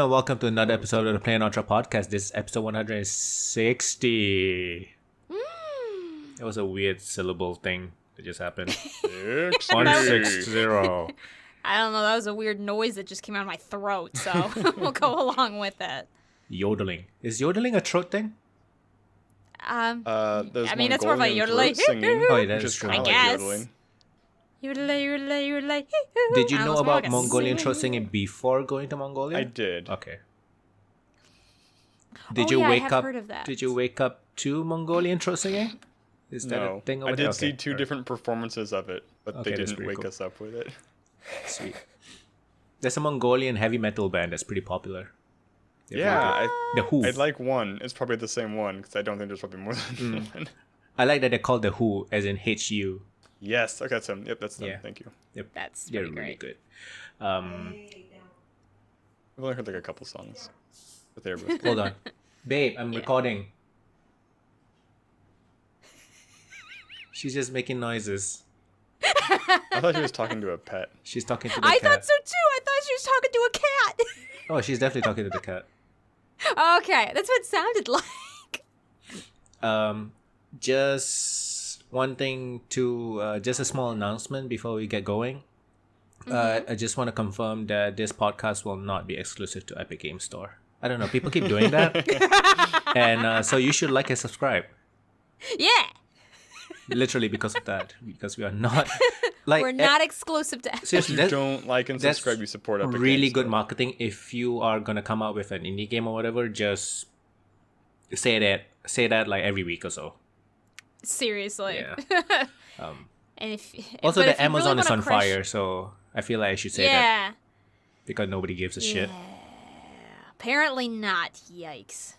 Hello and welcome to another episode of the playonultra podcast. This is episode 160. It was a weird syllable thing that just happened. 160. I don't know, that was a weird noise that just came out of my throat, so we'll go along with it. Yodeling. Is yodeling a throat thing? There's that's more of a yodeling. Singing, Oh, yeah, that is true. I like guess. yodeling. Yodelay. Did you know about like Mongolian throat singing before going to Mongolia? I did. Okay. I have heard of that. Did you wake up to Mongolian throat singing? Is that a thing over I there? did see two different performances of it, but Okay, they that's didn't pretty wake cool. us up with it. Sweet. There's a Mongolian heavy metal band that's pretty popular. Yeah, The Who. I'd like one. It's probably the same one, because I don't think there's probably more than one. I like that they're called The Who, as in HU. Yes, okay, that's them. Yep, that's them. Yeah. Thank you. Yep. That's They're pretty really great. good. I've only heard like a couple songs, but they're both good. Hold on. Babe, I'm recording. She's just making noises. I thought she was talking to a pet. She's talking to the I cat. thought so too. I thought she was talking to a cat. Oh, she's definitely talking to the cat. Okay, that's what it sounded like. Just one thing to, just a small announcement before we get going. I just want to confirm that this podcast will not be exclusive to Epic Games Store. I don't know, people keep doing that. And so you should like and subscribe. Yeah, Literally because of that. Because we are not... like we're not exclusive to. seriously, You that's don't like and that's subscribe, you support Epic really Games good Store. marketing. If you are going to come out with an indie game or whatever, just say that like every week or so. Seriously. Yeah. And if Also, but the if you Amazon really is wanna on crush- fire, so I feel like I should say that Yeah. because nobody gives a shit. Apparently not. Yikes.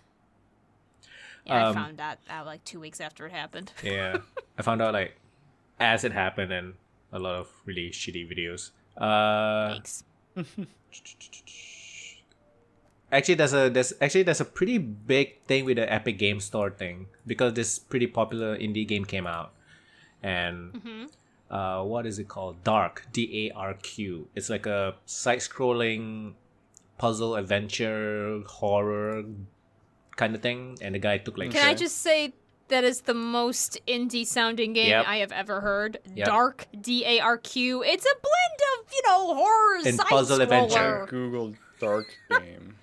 Yeah, I Um, found that out like 2 weeks after it happened. Yeah, I found out like as it happened and a lot of really shitty videos. Thanks. Actually, there's a pretty big thing with the Epic Game Store thing because this pretty popular indie game came out, and what is it called? Dark, DARQ. It's like a side-scrolling puzzle adventure horror kind of thing, and the guy took like. Can I just say that is the most indie sounding game Yep. I have ever heard? Yep. Dark, DARQ. It's a blend of, horror, And side puzzle adventure. Google Dark Game.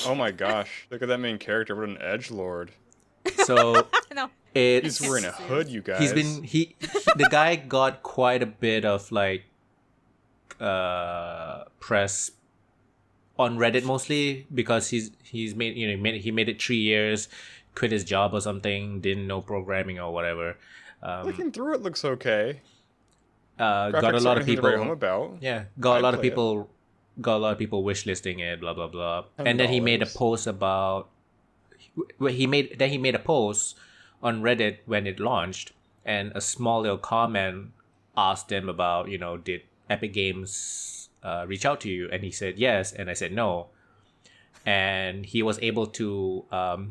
Oh my gosh, look at that main character. What an edgelord. So No. it's He's wearing a hood, you guys. He's been the guy got quite a bit of like press on Reddit mostly because he's made he made it 3 years, quit his job or something, didn't know programming or whatever. Looking through it looks okay. Got a Graphics lot aren't of anything to write home people. about. Yeah, got a lot of play it. people. Got a lot of people wishlisting it. Blah blah blah. $10. And then he made a post about. He made a post on Reddit when it launched, and a small little comment asked him about did Epic Games reach out to you, and he said yes, and I said no, and he was able to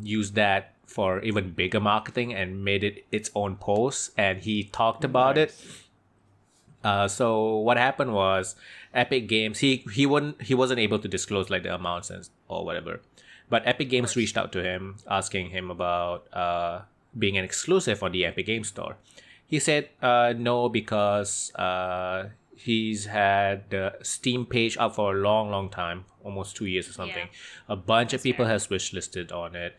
use that for even bigger marketing and made it its own post, and he talked about it. So what happened was Epic Games he wasn't able to disclose like the amounts or whatever, but Epic Games reached out to him asking him about being an exclusive on the Epic Games Store. He said no because he's had the Steam page up for a long time, almost 2 years or something. Yeah. A bunch of That's people fair. has wishlisted on it,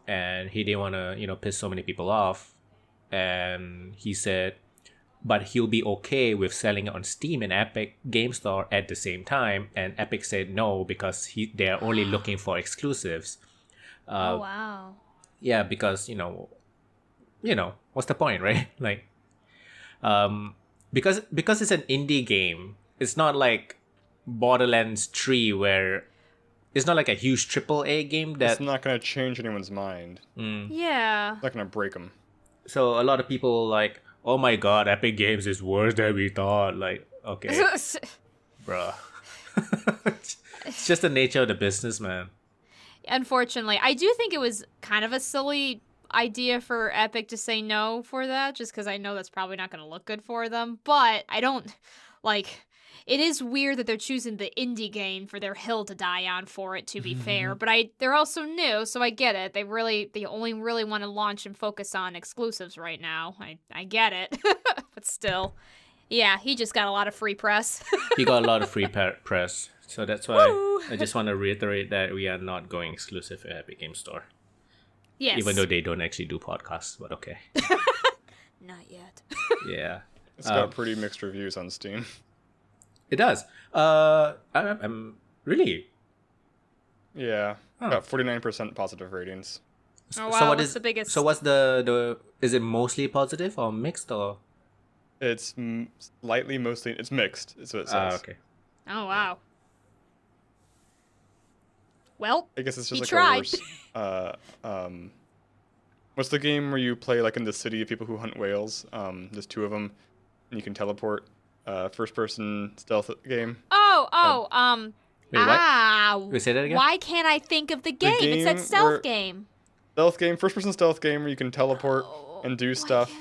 and he didn't want to piss so many people off, and he said. But he'll be okay with selling it on Steam and Epic Game Store at the same time. And Epic said no because they're only looking for exclusives. Oh, wow. Yeah, because what's the point, right? Like, because it's an indie game, it's not like Borderlands 3 where it's not like a huge AAA game It's that. not going to change anyone's mind. Yeah. It's not going to break them. So a lot of people like, oh my god, Epic Games is worse than we thought. Like, okay. Bruh. It's just the nature of the business, man. Unfortunately, I do think it was kind of a silly idea for Epic to say no for that, just because I know that's probably not going to look good for them. But I don't, like, it is weird that they're choosing the indie game for their hill to die on for it, to be fair. But they're also new, so I get it. They only really want to launch and focus on exclusives right now. I get it. But still, yeah, he just got a lot of free press. He got a lot of free press. So that's why Woo! I just want to reiterate that we are not going exclusive at Epic Game Store. Yes. Even though they don't actually do podcasts, but okay. Not yet. Yeah. It's got pretty mixed reviews on Steam. It does. I'm really. Yeah. Huh. Got 49% positive ratings. Oh wow, So what what's is the biggest? So what's the is it mostly positive or mixed or? It's slightly mostly... It's mixed, is what it says. Okay. Oh wow. Well, I guess it's just he like tried. a worse... what's the game where you play like in the city of people who hunt whales? There's two of them, and you can teleport. First-person stealth game. Wait, what? Wait, say that again? Why can't I think of the game? It's that game stealth where- game. First-person stealth game where you can teleport and do stuff.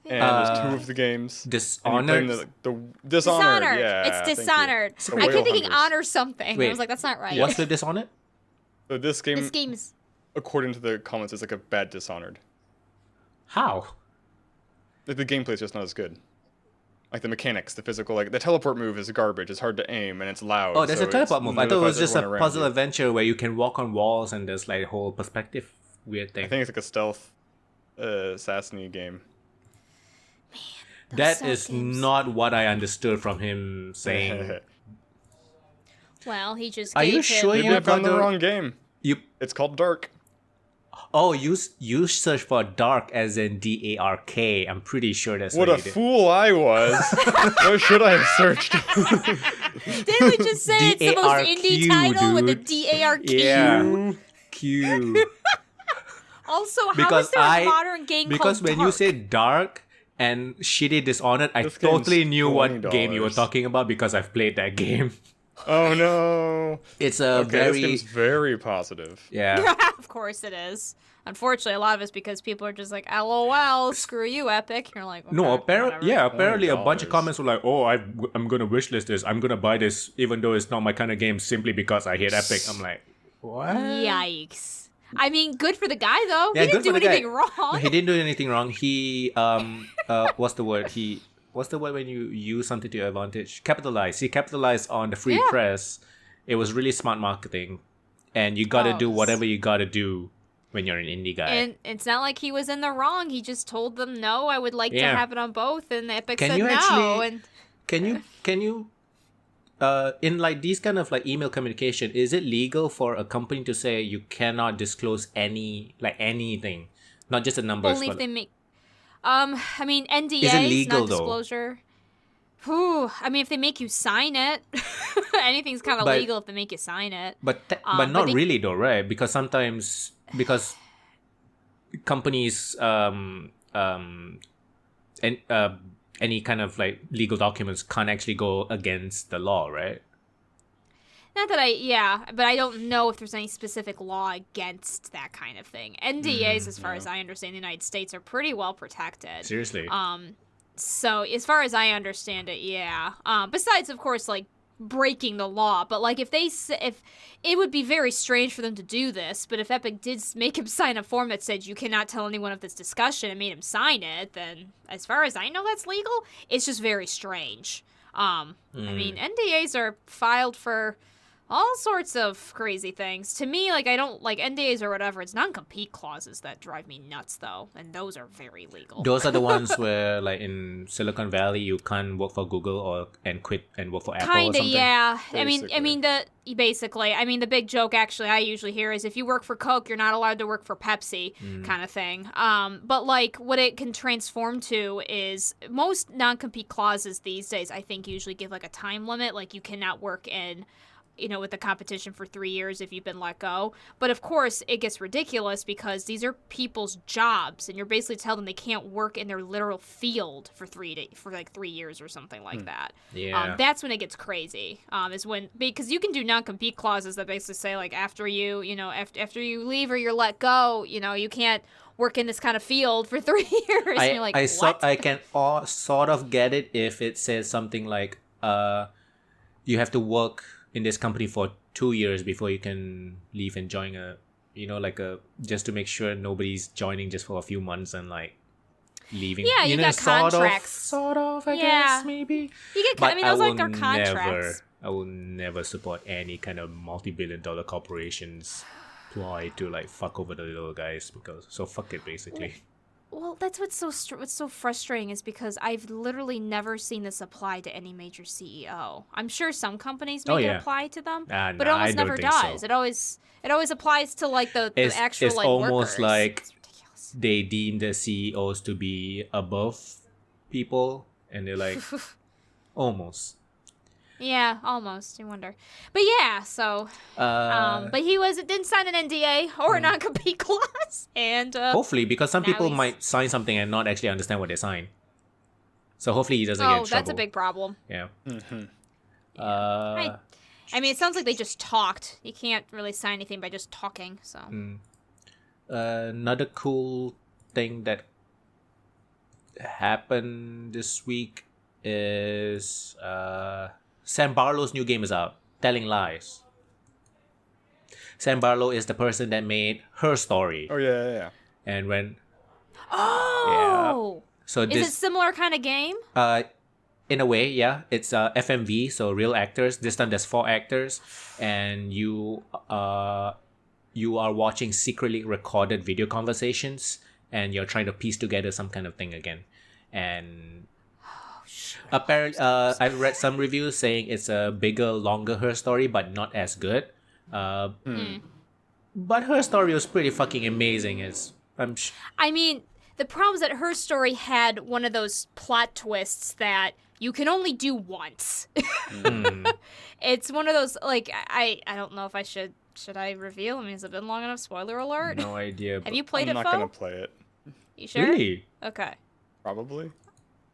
And there's two of the games. And you play Dishonored. the Dishonored. Yeah, It's thank you. Dishonored. The I whale kept thinking hunters. honor something. Wait, I was like, that's not right. What's with Dishonored? So this game, This game is. according to the comments, is like a bad Dishonored. How? Like the gameplay's just not as good. Like the mechanics, the physical, like the teleport move is garbage. It's hard to aim and it's loud. Oh, there's so a teleport move. I thought it was notifies just a everyone around puzzle you. adventure where you can walk on walls and there's like a whole perspective weird thing. I think it's like a stealth assassin game. That stealth is games. not what I understood from him saying. Well, he just. Are you gave sure him Maybe you I found the got the- wrong game. You It's called Dark. you search for dark as in DARK. I'm pretty sure that's What what a you did. fool I was. What should I have searched? Didn't we just say it's the most indie DARQ, title with the dude. DARQ? Yeah. Q. Also, how Because is there a modern game because called when Dark? you say dark and shitty Dishonored, I This game's totally knew what game you were $20. talking about because I've played that game. Oh no. It's a Okay, this very game's very positive. yeah. Of course it is. Unfortunately, a lot of it's because people are just like, LOL, screw you, Epic. You're like, okay, No, whatever. apparently a bunch of $20. comments were like, "Oh, I'm gonna wishlist this. I'm gonna buy this, even though it's not my kind of game, simply because I hate Epic." I'm like, what? Yikes. I mean, good for the guy, though. Yeah, he didn't good do for the guy. anything wrong. He didn't do anything wrong. He what's the word? What's the word when you use something to your advantage? Capitalize. He capitalized on the free Yeah. press. It was really smart marketing, and you gotta do Oh, whatever you gotta do when you're an indie guy. And it's not like he was in the wrong. He just told them, no, I would like to Yeah. have it on both. And Epic Can said you no. actually- And Can you in like these kind of like email communication, is it legal for a company to say you cannot disclose anything, not just the numbers? only if but they make... I mean, NDAs, Is it legal, though? non-disclosure. Whew. I mean, if they make you sign it, anything's kind of But- legal if they make you sign it. but but not they- really though, right? Because sometimes companies and any kind of like legal documents can't actually go against the law, right? Not that but I don't know if there's any specific law against that kind of thing. NDAs, as far as I understand, in the United States are pretty well protected. Seriously. So as far as I understand it, yeah. Besides, of course, like breaking the law, but like if it would be very strange for them to do this. But if Epic did make him sign a form that said you cannot tell anyone of this discussion and made him sign it, then as far as I know, that's legal. It's just very strange. I mean, NDAs are filed for all sorts of crazy things. To me, like, I don't like NDAs or whatever. It's non-compete clauses that drive me nuts, though, and those are very legal. Those are the ones where, like in Silicon Valley, you can't work for Google and quit and work for Apple or Kinda, something. yeah. Basically. I mean, the big joke actually I usually hear is if you work for Coke, you're not allowed to work for Pepsi, kind of thing. But like what it can transform to is most non-compete clauses these days, I think, usually give like a time limit, like you cannot work in, with the competition for 3 years if you've been let go. But of course, it gets ridiculous because these are people's jobs, and you're basically telling them they can't work in their literal field for 3 years or something like that. Yeah. That's when it gets crazy. Is when, because you can do non-compete clauses that basically say like after you leave or you're let go, you can't work in this kind of field for 3 years. And you're like, what? I can sort of get it if it says something like you have to work in this company for 2 years before you can leave and join a, like just to make sure nobody's joining just for a few months and like leaving. Yeah, you got contracts. Sort of, I guess, maybe. You get, I mean, those like their contracts. I will never support any kind of multi-billion-dollar corporations ploy to like fuck over the little guys, because so fuck it basically. Well, that's what's so frustrating is because I've literally never seen this apply to any major CEO. I'm sure some companies make it apply to them, but it almost never does. So. It always applies to like the actual it's like almost workers. like they deem the CEOs to be above people, and they're like almost. Yeah, almost. I wonder, but yeah. So, but he didn't sign an NDA or a non-compete clause, and hopefully, because some people might sign something and not actually understand what they sign. So hopefully he doesn't get in trouble. Oh, that's a big problem. Yeah. Mm-hmm. I mean, it sounds like they just talked. You can't really sign anything by just talking. So. Another cool thing that happened this week is Sam Barlow's new game is out, Telling Lies. Sam Barlow is the person that made Her Story. Oh yeah. And when so is it similar kind of game? In a way, yeah. It's FMV, so real actors. This time there's 4 actors, and you are watching secretly recorded video conversations, and you're trying to piece together some kind of thing again. And apparently, I've read some reviews saying it's a bigger, longer Her Story, but not as good. But Her Story was pretty fucking amazing. I mean, the problem is that Her Story had one of those plot twists that you can only do once. It's one of those, like, I don't know if I should I reveal? I mean, has it been long enough? Spoiler alert. No idea. Have you played I'm it, not going to play it. You sure? Really? Okay. Probably.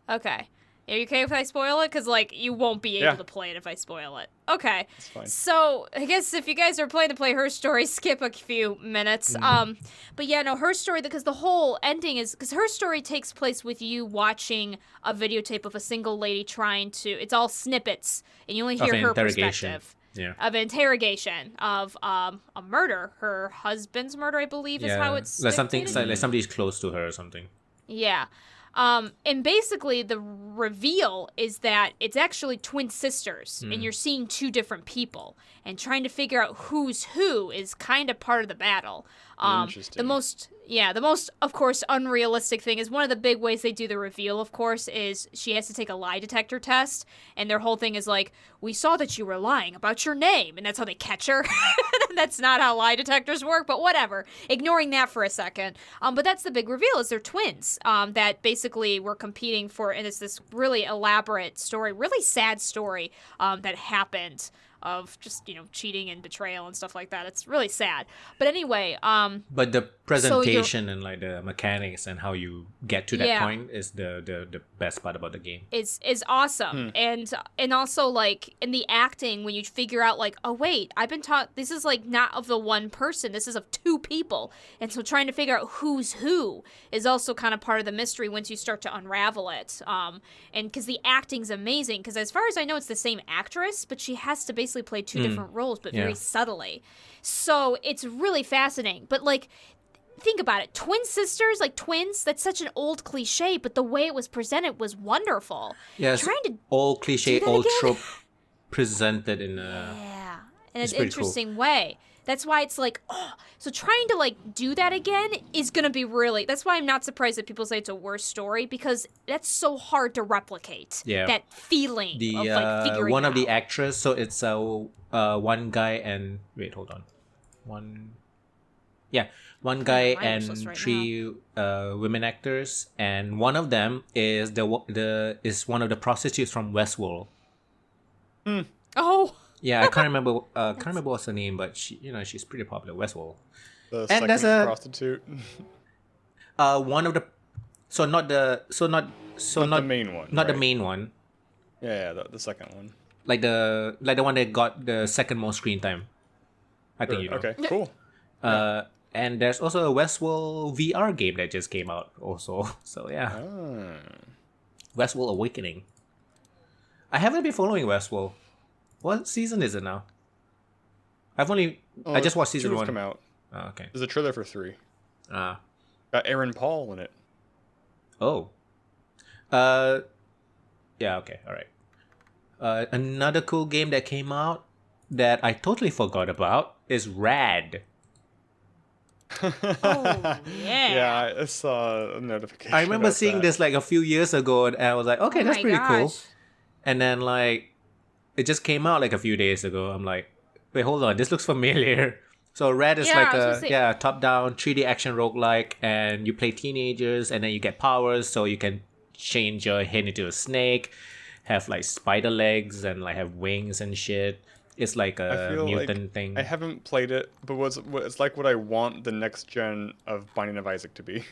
Okay. Are you okay if I spoil it? Because, like, you won't be able to play it if I spoil it. Okay. That's fine. So, I guess if you guys are planning to play Her Story, skip a few minutes. But yeah, no, Her Story, because the whole ending is... Because Her Story takes place with you watching a videotape of a single lady trying to... It's all snippets, and you only hear her perspective. Yeah. Of interrogation of a murder. Her husband's murder, I believe, is how it's like something like somebody's close to her or something. Yeah. And basically the reveal is that it's actually twin sisters and you're seeing 2 different people, and trying to figure out who's who is kind of part of the battle. Interesting. The most, of course, unrealistic thing is one of the big ways they do the reveal, of course, is she has to take a lie detector test, and their whole thing is like, we saw that you were lying about your name, and that's how they catch her. That's not how lie detectors work, but whatever. Ignoring that for a second. But that's the big reveal, is they're twins that basically were competing for, and it's this really elaborate story, really sad story that happened of just, cheating and betrayal and stuff like that. It's really sad. But anyway, but the presentation and like the mechanics and how you get to that point is the best part about the game. Is awesome. And also like in the acting, when you figure out like, oh wait, I've been taught this is like not of the one person, this is of 2 people. And so trying to figure out who's who is also kind of part of the mystery once you start to unravel it. And because the acting's amazing, because as far as I know, it's the same actress, but she has to basically play 2 different roles, but very subtly. So it's really fascinating. But like, think about it. Twin sisters, like twins, that's such an old cliche, but the way it was presented was wonderful. Yeah, trying to old cliche, old trope presented in a in an interesting way. That's why it's like, so trying to like do that again is gonna be really. That's why I'm not surprised that people say it's a worse story, because that's so hard to replicate. Yeah, that feeling of like figuring one out. of the actors. So it's one guy and one guy and 3 women actors, and one of them is is one of the prostitutes from Westworld. Oh. Yeah, I can't remember. Can't remember what's her name, but she's pretty popular. Westworld. The and second prostitute. One of the, not the main one. Not the main one. Yeah, the second one. Like the one that got the second most screen time. I think you know. Okay, cool. And there's also a Westworld VR game that just came out also. So yeah. Westworld Awakening. I haven't been following Westworld. What season is it now? I just watched season 2 have 1. come out. Oh, okay. There's a trailer for 3. Ah. Got Aaron Paul in it. Oh. Yeah, okay, alright. Another cool game that came out that I totally forgot about is Rad. Oh, yeah. Yeah, I saw a notification. I remember about seeing that. this like a few years ago, and I was like, okay, Oh that's my pretty cool. gosh. And then like, it just came out like a few days ago. I'm like, wait, hold on, this looks familiar. So Red is Yeah, like I was gonna say- top-down 3D action roguelike, and you play teenagers, and then you get powers, so you can change your head into a snake, have like spider legs, and like have wings and shit. It's like I a feel mutant like thing. I haven't played it, but it's like what I want the next gen of Binding of Isaac to be.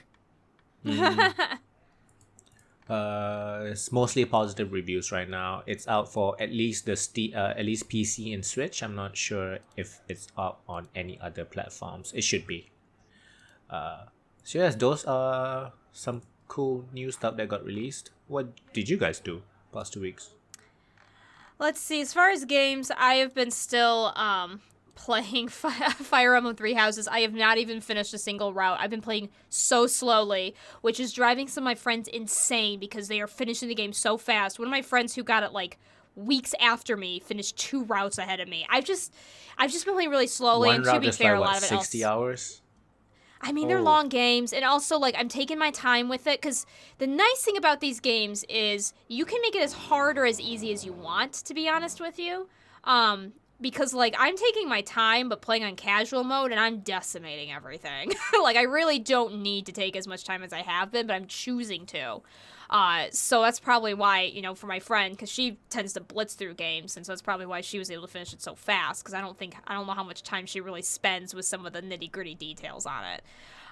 It's mostly positive reviews right now. It's out for at least at least PC and Switch. I'm not sure if it's out on any other platforms. It should be. So yes, those are some cool new stuff that got released. What did you guys do past 2 weeks? Let's see. As far as games, I have been still playing Fire Emblem Three Houses. I have not even finished a single route. I've been playing so slowly, which is driving some of my friends insane because they are finishing the game so fast. One of my friends who got it like weeks after me finished 2 routes ahead of me. I've just been playing really slowly, One and to route be is fair, like a lot what, of it 60 hours? I mean, they're Oh. long games, and also, like, I'm taking my time with it, because the nice thing about these games is you can make it as hard or as easy as you want, to be honest with you. Because, like, I'm taking my time, but playing on casual mode, and I'm decimating everything. Like, I really don't need to take as much time as I have been, but I'm choosing to. So that's probably why, you know, for my friend, because she tends to blitz through games, and so that's probably why she was able to finish it so fast, because I don't know how much time she really spends with some of the nitty-gritty details on it.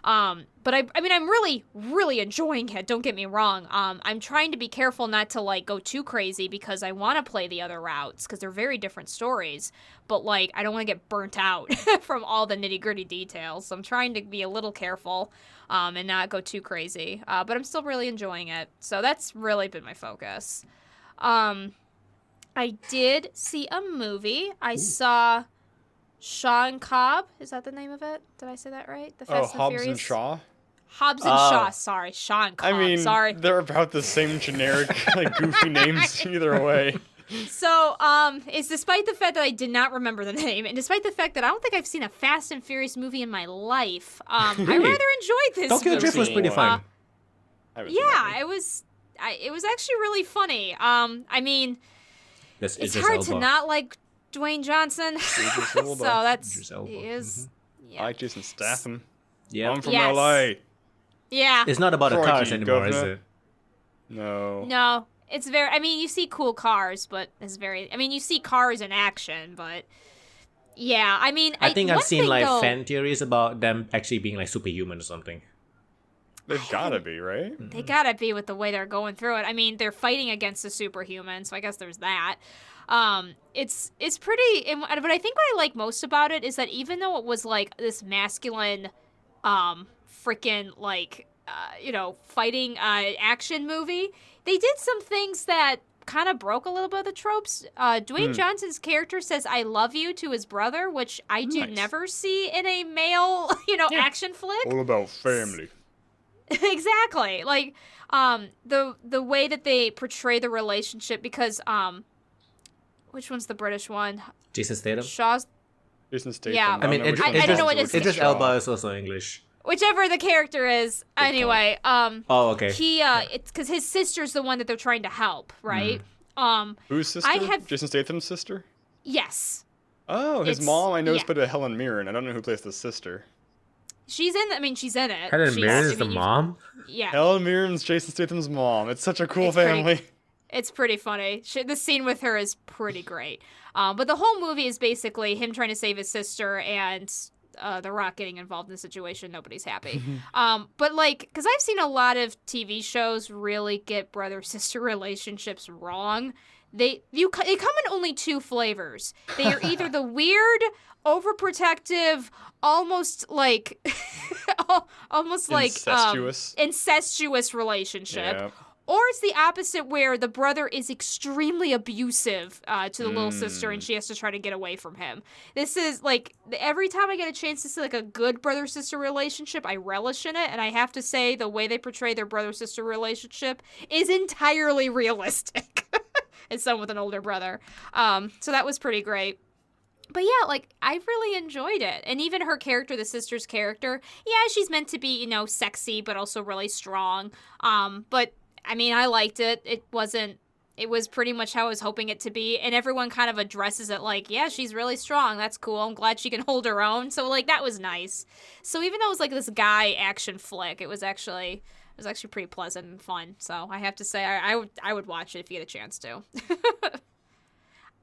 But I mean, I'm really, really enjoying it, don't get me wrong. I'm trying to be careful not to, like, go too crazy, because I want to play the other routes, because they're very different stories, but, like, I don't want to get burnt out from all the nitty-gritty details, so I'm trying to be a little careful, and not go too crazy, but I'm still really enjoying it, so that's really been my focus. I did see a movie. I saw Sean Cobb. Is that the name of it? Did I say that right? The Fast and Hobbs Furious? and Shaw? Hobbs and Shaw. Sorry, Sean Cobb. I mean, Sorry. they're about the same generic, like, goofy names either way. So, it's despite the fact that I did not remember the name, and despite the fact that I don't think I've seen a Fast and Furious movie in my life, I rather enjoyed this Tokyo movie. Drift was pretty fun. I haven't seen that Yeah, it was actually really funny. I mean, That's it's Idris hard Elba. to not like Dwayne Johnson. Idris Elba. So that's Idris Elba. he is. one. Yeah. I like Jason Statham. Yeah. I'm from Yes. LA. Yeah. It's not about the Crikey, cars anymore, is governor. it? No. No, it's very. I mean, you see cool cars, but it's very. I mean, you see cars in action, but yeah. I mean, I think I've one seen thing, like though, fan theories about them actually being like superhuman or something. They've gotta be, right? They gotta be with the way they're going through it. I mean, they're fighting against a superhuman, so I guess there's that. It's pretty. But I think what I like most about it is that even though it was like this masculine, freaking like, fighting action movie, they did some things that kind of broke a little bit of the tropes. Dwayne Johnson's character says "I love you" to his brother, which I do Nice. never see in a male, action flick. All about family. Exactly. Like, the way that they portray the relationship, because, which one's the British one? Jason Statham? Shaw's, Jason Statham. Yeah. I mean, don't know which I one's don't know what which it's- one's Idris Shaw. Elba is also English. whichever the character is. Anyway, Oh, okay. it's because his sister's the one that they're trying to help, right? Whose sister? I have- Jason Statham's sister? Yes. Oh, his It's- mom I know is yeah. played by Helen Mirren. I don't know who plays the sister. She's in it. Helen She's- Mirren I is the mean, mom? Yeah. Helen Mirren's Jason Statham's mom. It's such a cool It's pretty- family. It's pretty funny. The scene with her is pretty great. But the whole movie is basically him trying to save his sister and The Rock getting involved in the situation. Nobody's happy. But, like, because I've seen a lot of TV shows really get brother-sister relationships wrong. They come in only 2 flavors. They are either the weird, overprotective, almost like Incestuous. incestuous relationship, Yeah. Or it's the opposite where the brother is extremely abusive to the little sister and she has to try to get away from him. This is, like, every time I get a chance to see, like, a good brother-sister relationship, I relish in it. And I have to say, the way they portray their brother-sister relationship is entirely realistic. As someone with an older brother. So that was pretty great. But yeah, like, I really enjoyed it. And even her character, the sister's character, yeah, she's meant to be, sexy, but also really strong. But I mean, I liked it. It was pretty much how I was hoping it to be. And everyone kind of addresses it like, yeah, she's really strong. That's cool. I'm glad she can hold her own. So, like, that was nice. So even though it was like this guy action flick, it was actually pretty pleasant and fun. So I have to say, I would watch it if you get a chance to.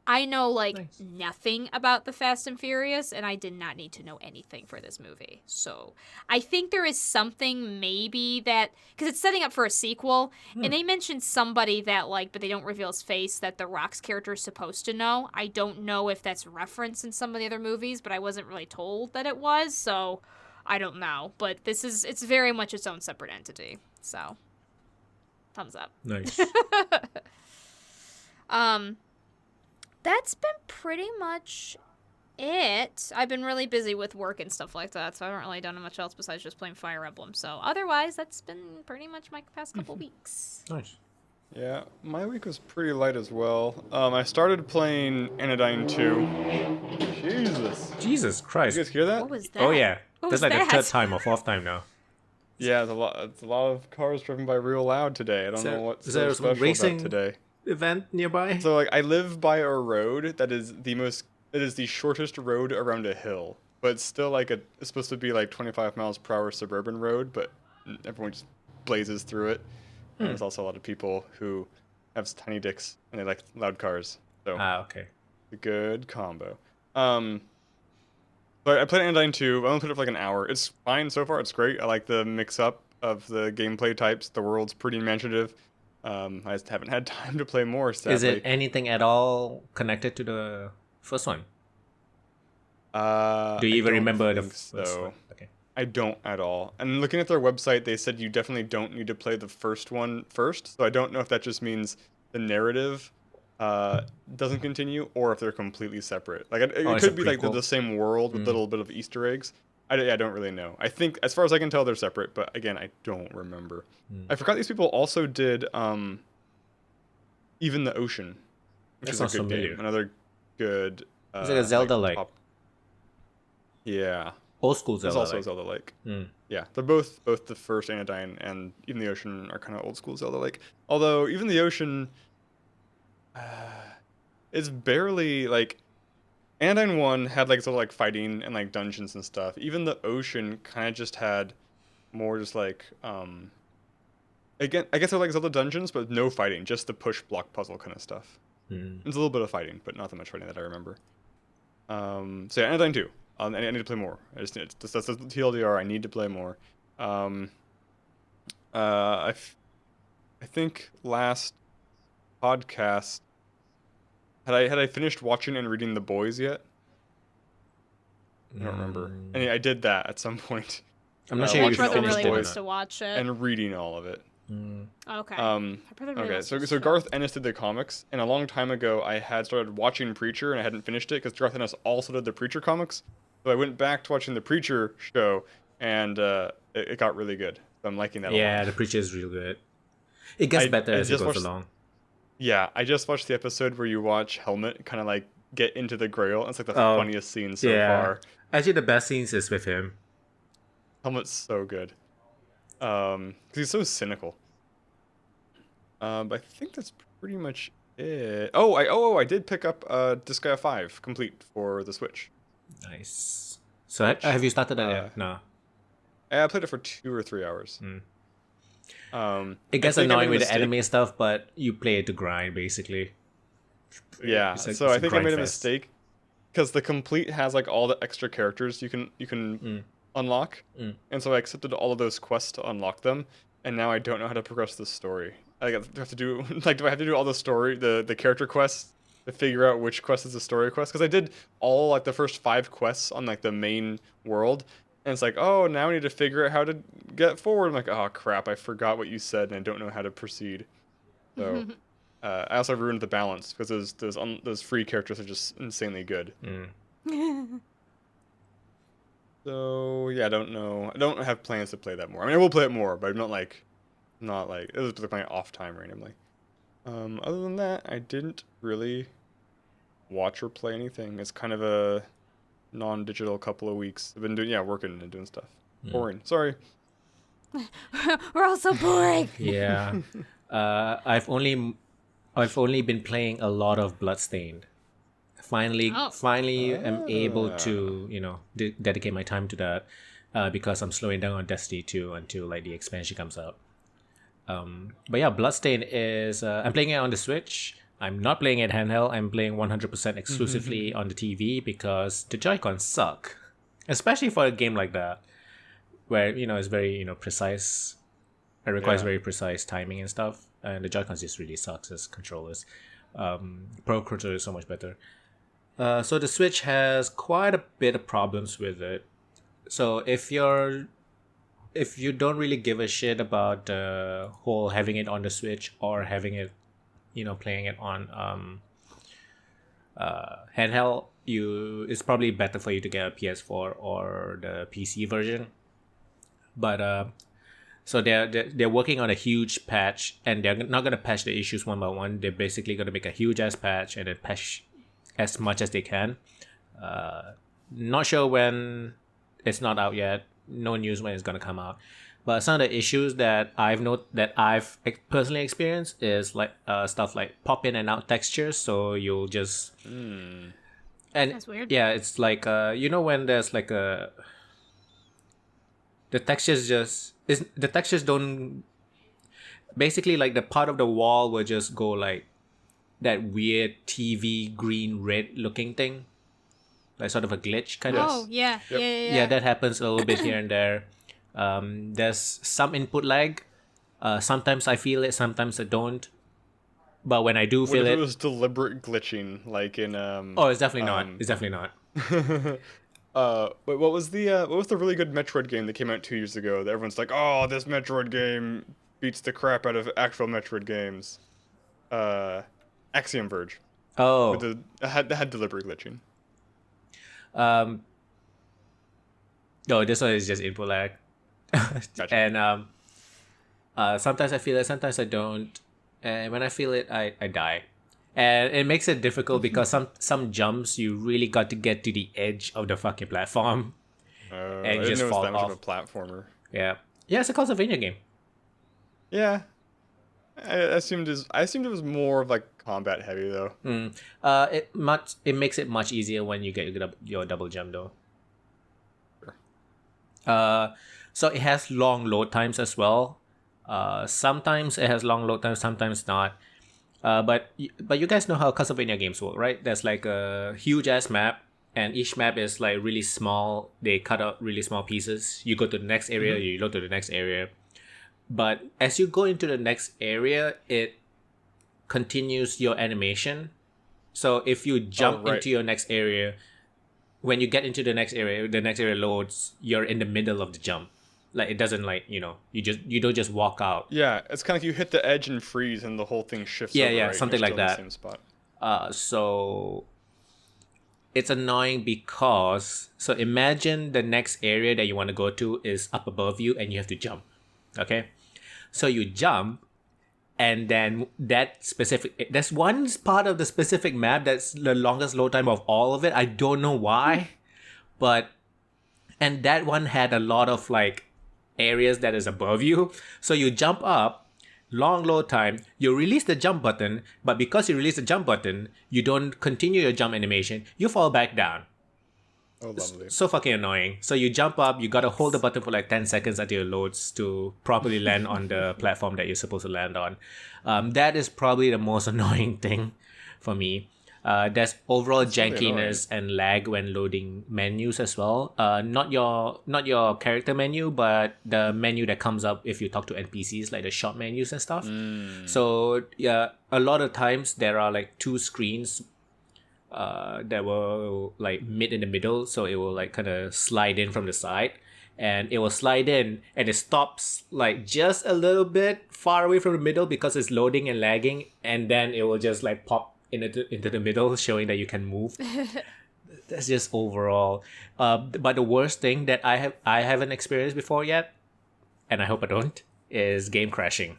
I know, like, nothing about the Fast and Furious, and I did not need to know anything for this movie. So I think there is something maybe that, because it's setting up for a sequel, and they mentioned somebody that, like, but they don't reveal his face, that The Rock's character is supposed to know. I don't know if that's referenced in some of the other movies, but I wasn't really told that it was, so I don't know. But it's very much its own separate entity. So, thumbs up. Nice. That's been pretty much it. I've been really busy with work and stuff like that, so I haven't really done much else besides just playing Fire Emblem. So otherwise, that's been pretty much my past couple weeks. Nice. Yeah, my week was pretty light as well. I started playing Anodyne 2. Jesus Christ. You guys hear that? What was that? Oh, yeah. What That's was like the that? third time or fourth time now. Yeah, it's a lot of cars driven by real loud today. I don't know what's is so there special racing about today. Event nearby? So, like, I live by a road that is the shortest road around a hill, but it's still like it's supposed to be like 25 miles per hour suburban road, but everyone just blazes through it. And there's also a lot of people who have tiny dicks and they like loud cars. So okay. a good combo. But I played Anodyne 2. I only played it for like an hour. It's fine so far. It's great. I like the mix up of the gameplay types. The world's pretty imaginative. I just haven't had time to play more, sadly. Is it anything at all connected to the first one? Do you even remember the first one? Okay. I don't at all. And looking at their website, they said you definitely don't need to play the first one first. So I don't know if that just means the narrative doesn't continue or if they're completely separate. Like it could be like the same world with a little bit of Easter eggs. I don't really know. I think, as far as I can tell, they're separate, but again, I don't remember. I forgot these people also did Even the Ocean, which is a good game. Another good... it's like a Zelda-like. Yeah. Old school Zelda. It's also Zelda-like. Yeah, they're both the first Anodyne and Even the Ocean are kind of old school Zelda-like. Although, Even the Ocean... it's barely, like... Anodyne 1 had like sort of like fighting and like dungeons and stuff. Even the Ocean kind of just had more just like again, I guess they're like Zelda dungeons, but no fighting, just the push block puzzle kind of stuff. There's a little bit of fighting, but not that much fighting that I remember. So yeah, Anodyne 2. I need to play more. That's the TLDR. I need to play more. I think last podcast. Had I finished watching and reading The Boys yet? I don't remember. And I did that at some point. I'm not sure my you brother finished really it. wants to watch it. And reading all of it. Okay. My brother really wants to so Garth Ennis did the comics, and a long time ago I had started watching Preacher and I hadn't finished it because Garth Ennis also did the Preacher comics. So I went back to watching the Preacher show, and it got really good. So I'm liking that a lot. Yeah, the Preacher is real good. It gets better as it goes along. Yeah, I just watched the episode where you watch Helmet kind of like get into the Grail. It's like the funniest scene so far. Actually, the best scenes is with him. Helmet's so good. Because he's so cynical. But I think that's pretty much it. I did pick up Disgaea 5 complete for the Switch. Nice. So have you started that yet? No. I played it for 2 or 3 hours. It gets annoying with the anime stuff, but you play it to grind, basically. Yeah, so I think I made a mistake because the complete has like all the extra characters you can unlock, and so I accepted all of those quests to unlock them, and now I don't know how to progress the story. I have to do do I have to do all the story, the character quests to figure out which quest is the story quest? Because I did all like the first 5 quests on like the main world. And it's like, oh, now I need to figure out how to get forward. I'm like, oh crap, I forgot what you said and I don't know how to proceed. So I also ruined the balance because those free characters are just insanely good. So yeah, I don't know. I don't have plans to play that more. I mean, I will play it more, but I'm not like it was just my off time randomly. Other than that, I didn't really watch or play anything. It's kind of a non-digital couple of weeks. I've been working and doing stuff. Boring. Sorry. We're all so boring. Yeah. I've only been playing a lot of Bloodstained. Finally, am able to dedicate my time to that because I'm slowing down on Destiny 2 until like the expansion comes out. But yeah, Bloodstained is I'm playing it on the Switch. I'm not playing it handheld. I'm playing 100% exclusively on the TV because the Joy-Cons suck, especially for a game like that, where it's very precise. It requires very precise timing and stuff, and the Joy-Cons just really sucks as controllers. Pro controller is so much better. So the Switch has quite a bit of problems with it. So if you don't really give a shit about the whole having it on the Switch or having it, playing it on handheld, it's probably better for you to get a PS4 or the PC version. But so they're working on a huge patch, and they're not gonna patch the issues one by one. They're basically gonna make a huge ass patch and then patch as much as they can. Not sure when. It's not out yet. No news when it's gonna come out. But some of the issues that I've personally experienced is like stuff like pop in and out textures. So you'll just and That's weird. Yeah, it's like when there's like the textures don't basically, like, the part of the wall will just go like that weird TV green red looking thing, like sort of a glitch kind of. Oh yeah, Yep. yeah. That happens a little bit here and there. There's some input lag. Sometimes I feel it, sometimes I don't. But when I do feel What if it, it was deliberate glitching, like in oh, it's definitely not. It's definitely not. Wait, what was the really good Metroid game that came out 2 years ago that everyone's like, oh, this Metroid game beats the crap out of actual Metroid games? Axiom Verge. Oh, That had deliberate glitching. no, this one is just input lag. Gotcha. And sometimes I feel it, sometimes I don't. And when I feel it, I die. And it makes it difficult because some jumps you really got to get to the edge of the fucking platform I and didn't just know it was fall that much off. of a platformer. Yeah, it's a Castlevania game. Yeah. I assumed it was more of like combat heavy though. It makes it much easier when you get your double jump though. Sure. So it has long load times as well. Sometimes it has long load times, sometimes not. But you guys know how Castlevania games work, right? There's like a huge ass map, and each map is like really small. They cut out really small pieces. You go to the next area, you go to the next area. But as you go into the next area, it continues your animation. So if you jump into your next area, when you get into the next area loads, you're in the middle of the jump. Like, it doesn't, like, you don't just walk out. Yeah, it's kind of like you hit the edge and freeze and the whole thing shifts Yeah, over, yeah, right? something You're like still in that. the same spot. So it's annoying because, so imagine the next area that you want to go to is up above you and you have to jump. Okay? So you jump, and then there's one part of the specific map that's the longest load time of all of it. I don't know why, and that one had a lot of like areas that is above you. So you jump up, long load time, you release the jump button, but because you release the jump button, you don't continue your jump animation, you fall back down. Oh, lovely. So fucking annoying. So you jump up, you gotta hold the button for like 10 seconds until it loads to properly land on the platform that you're supposed to land on. That is probably the most annoying thing for me. There's overall jankiness and lag when loading menus as well. Not your character menu, but the menu that comes up if you talk to NPCs, like the shop menus and stuff. So yeah, a lot of times there are like two screens that will like meet in the middle, so it will like kind of slide in from the side, and it will slide in, and it stops like just a little bit far away from the middle because it's loading and lagging, and then it will just like pop into the middle, showing that you can move. That's just overall. But the worst thing that I haven't experienced before yet, and I hope I don't, is game crashing.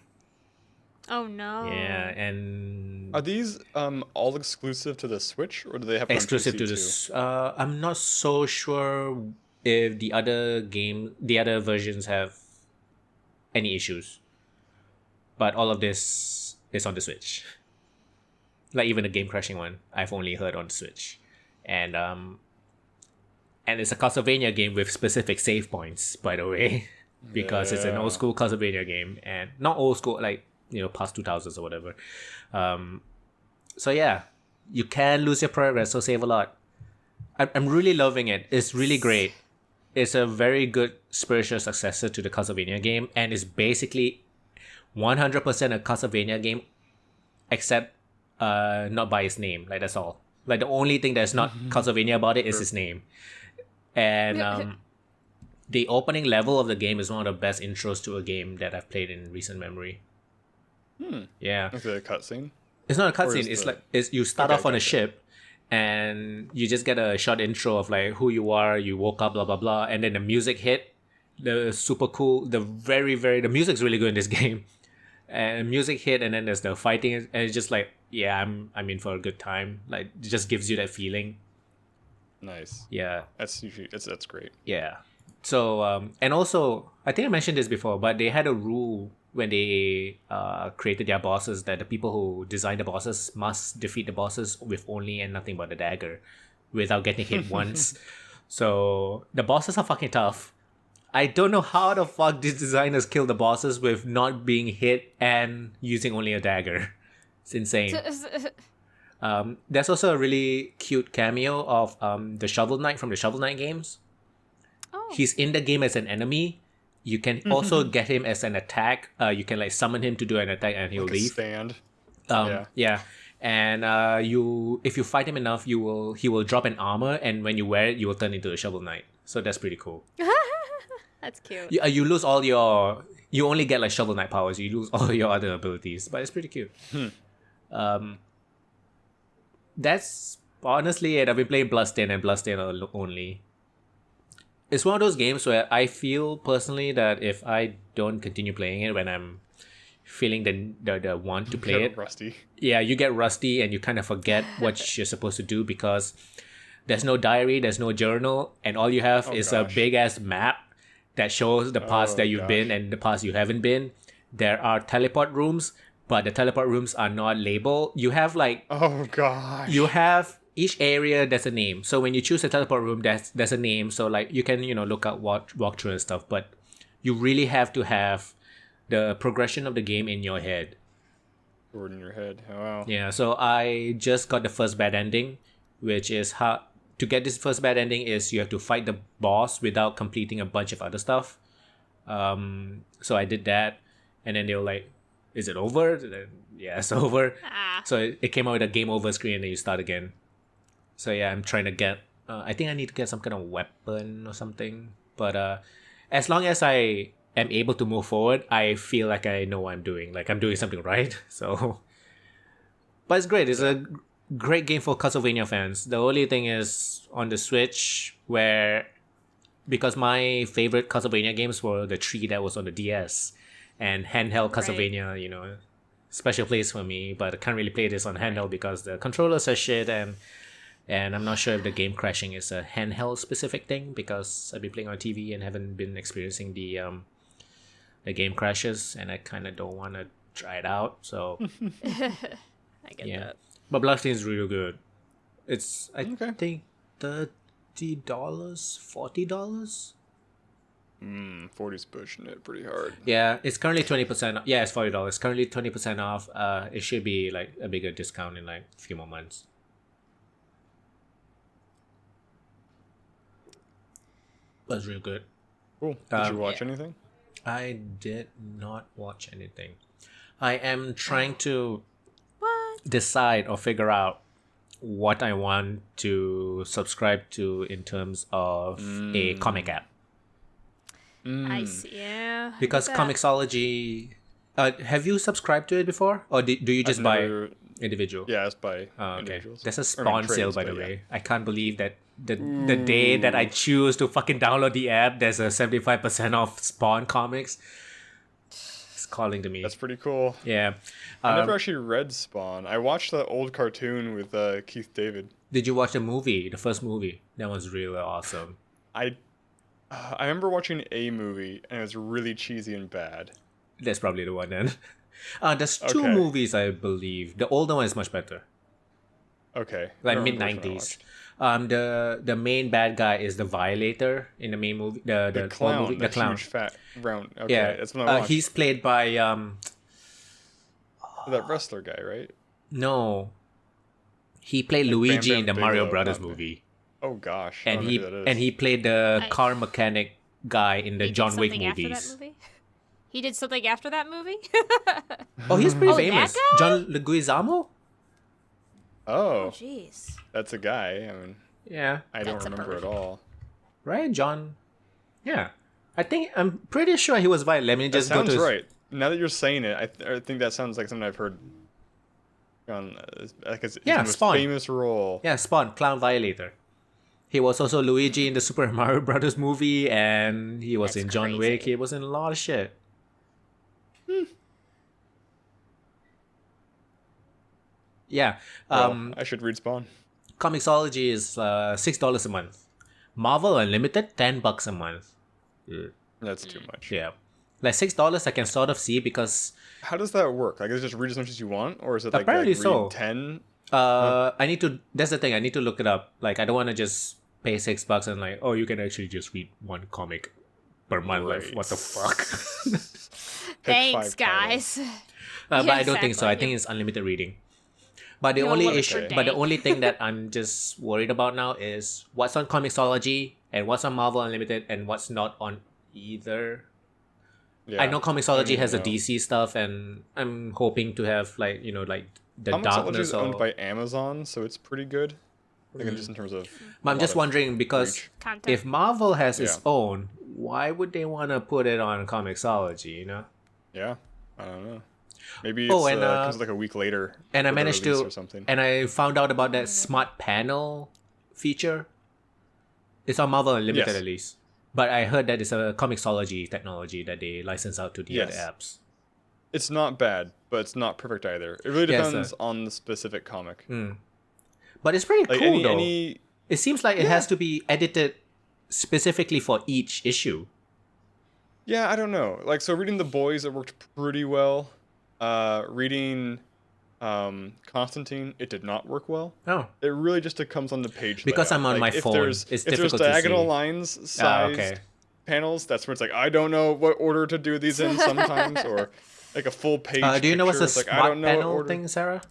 Oh no. Yeah, and Are these all exclusive to the Switch, or do they have it on exclusive PC to too? this. I'm not so sure if the other versions have any issues, but all of this is on the Switch. Like even the game crashing one, I've only heard on the Switch, and it's a Castlevania game with specific save points, by the way, because it's an Yeah. old school Castlevania game, and not old school, like, you know, past 2000s or whatever. So yeah, you can lose your progress, so save a lot. I'm really loving it. It's really great. It's a very good spiritual successor to the Castlevania game, and it's basically 100% a Castlevania game, except not by its name. Like, that's all. Like, the only thing that's not Castlevania about it is its name. And the opening level of the game is one of the best intros to a game that I've played in recent memory. Yeah. Is it a cutscene? It's not a Or cutscene. is It's the- like you start Okay, off on a gotcha. ship, and you just get a short intro of like who you are. You woke up, blah blah blah, and then the music hit. The super cool. The the music's really good in this game, and music hit, and then there's the fighting, and it's just like, yeah, I'm in for a good time. Like, it just gives you that feeling. Nice. Yeah, That's great. yeah. So and also, I think I mentioned this before, but they had a rule when they created their bosses that the people who design the bosses must defeat the bosses with only and nothing but a dagger, without getting hit once. So the bosses are fucking tough. I don't know how the fuck these designers kill the bosses with not being hit and using only a dagger. It's insane. There's also a really cute cameo of the Shovel Knight from the Shovel Knight games. Oh. He's in the game as an enemy. You can also get him as an attack. You can like summon him to do an attack, and he'll Like a leave. stand. Yeah. And if you fight him enough, he will drop an armor, and when you wear it, you will turn into a Shovel Knight. So that's pretty cool. That's cute. You lose all your, you only get like Shovel Knight powers. You lose all your other abilities, but it's pretty cute. That's honestly it. I've been playing Bloodstained and Bloodstained only. It's one of those games where I feel personally that if I don't continue playing it when I'm feeling the want to play it, Rusty. yeah, you get rusty and you kind of forget what you're supposed to do, because there's no diary, there's no journal, and all you have is a gosh. big ass map that shows the parts that you've been and the parts you haven't been. There are teleport rooms, but the teleport rooms are not labeled. You have like Oh gosh. you have each area, there's a name. So when you choose a teleport room, there's a name. So like you can, look up walk through and stuff, but you really have to have the progression of the game in your head. Word in your head. Oh, wow. Yeah, so I just got the first bad ending, which is how to get this first bad ending is you have to fight the boss without completing a bunch of other stuff. So I did that, and then they were like, "Is it over?" And then, yeah, it's over. So it came out with a game over screen, and then you start again. So yeah, I'm trying to get. I think I need to get some kind of weapon or something. But as long as I am able to move forward, I feel like I know what I'm doing. Like I'm doing something right. So, but it's great. It's a great game for Castlevania fans. The only thing is on the Switch, where because my favorite Castlevania games were the three that was on the DS, and handheld Right. Castlevania, special place for me. But I can't really play this on handheld because the controllers are shit, and I'm not sure if the game crashing is a handheld specific thing, because I've been playing on TV and haven't been experiencing the game crashes, and I kind of don't want to try it out. So I get yeah, that. but Bloodstained is really good. It's I Okay. think $30, $40. 40's pushing it pretty hard. Yeah, it's currently 20%. Yeah, it's $40. Currently 20% off. It should be like a bigger discount in like a few more months. But it's real good. Cool. Did you watch anything? I did not watch anything. I am trying to What? decide or figure out what I want to subscribe to in terms of a comic app. I see. Yeah. I Because get that. Comixology, have you subscribed to it before, or do you just buy individual? Yeah, it's by Oh, okay. individuals. That's a I spawn mean, sale, trades, by the but yeah. way. I can't believe that the day that I choose to fucking download the app, there's a 75% off Spawn comics. It's calling to me. That's pretty cool. Yeah. I never actually read Spawn. I watched the old cartoon with Keith David. Did you watch the movie, the first movie? That was really awesome. I remember watching a movie and it was really cheesy and bad. That's probably the one then. There's two Okay. movies, I believe. The older one is much better. Okay. Like I don't mid remember which one I 90s. watched. The main bad guy is the Violator in the main movie. The old clown. movie, the clown. Huge fat round. Okay, Yeah. that's what I watched. He's played by That wrestler guy, right? no. He played Like Luigi Bam in the Bam Mario Bigelow, Brothers not- movie. Oh gosh. I And don't know he who that is. and he played the I- car mechanic guy in the He did John Wick something after that movies. movie? He did something after that movie? Oh, he's pretty Oh, that famous. guy? John Leguizamo? Oh, jeez. that's a guy. I mean, Yeah. I don't That's a remember at person. all. Right, John. Yeah. I'm pretty sure he was Violet. Let me That just go to sounds his- right. Now that you're saying it, I think that sounds like something I've heard. On like his most Spawn. famous role. Yeah, Spawn, Clown Violator. He was also Luigi in the Super Mario Brothers movie, and he was That's in John crazy. Wick. He was in a lot of shit. Yeah. Well, I should read Spawn. Comixology is $6 a month. Marvel Unlimited, $10 a month. That's too much. Yeah. Like $6 I can sort of see because How does that work? Like, is it just read as much as you want, or is it like, Apparently read so. 10? I need to, that's the thing, I need to look it up. Like, I don't want to just pay $6 and like, oh, you can actually just read one comic per month. Like, Right. what the fuck? Thanks, 5 titles. guys. But I don't think so. I Exactly. think it's unlimited reading. But the You only want it issue, per but the day. only thing that I'm just worried about now is what's on Comixology and what's on Marvel Unlimited and what's not on either. Yeah. I know Comixology I has the know. DC stuff, and I'm hoping to have like like the Comixology darkness. is owned Or, by Amazon, so it's pretty good. Like, just in terms of. but I'm a just lot of wondering because reach. Content. if Marvel has its Yeah. own, why would they want to put it on Comixology? You know. Yeah, I don't know. Maybe it's, Oh, and, comes like a week later. And I with the managed release to, or something. and I found out about that smart panel feature. It's on Marvel Unlimited Yes. at least, but I heard that it's a Comixology technology that they license out to the Yes. other apps. It's not bad, but it's not perfect either. It really Yes, depends on the specific comic. But it's pretty Like cool though. any It seems like it has to be edited specifically for each issue. Yeah, I don't know. Like, so reading The Boys, it worked pretty well. Reading Constantine, it did not work well. Oh, It really just comes on the page Because layout. I'm on my if phone, there's, it's if there's difficult to diagonal see. lines sized okay. panels, that's where it's like, I don't know what order to do these in sometimes, or like a full page. Do you know what's picture, the it's like, I smart don't know what panel order. thing, Sarah?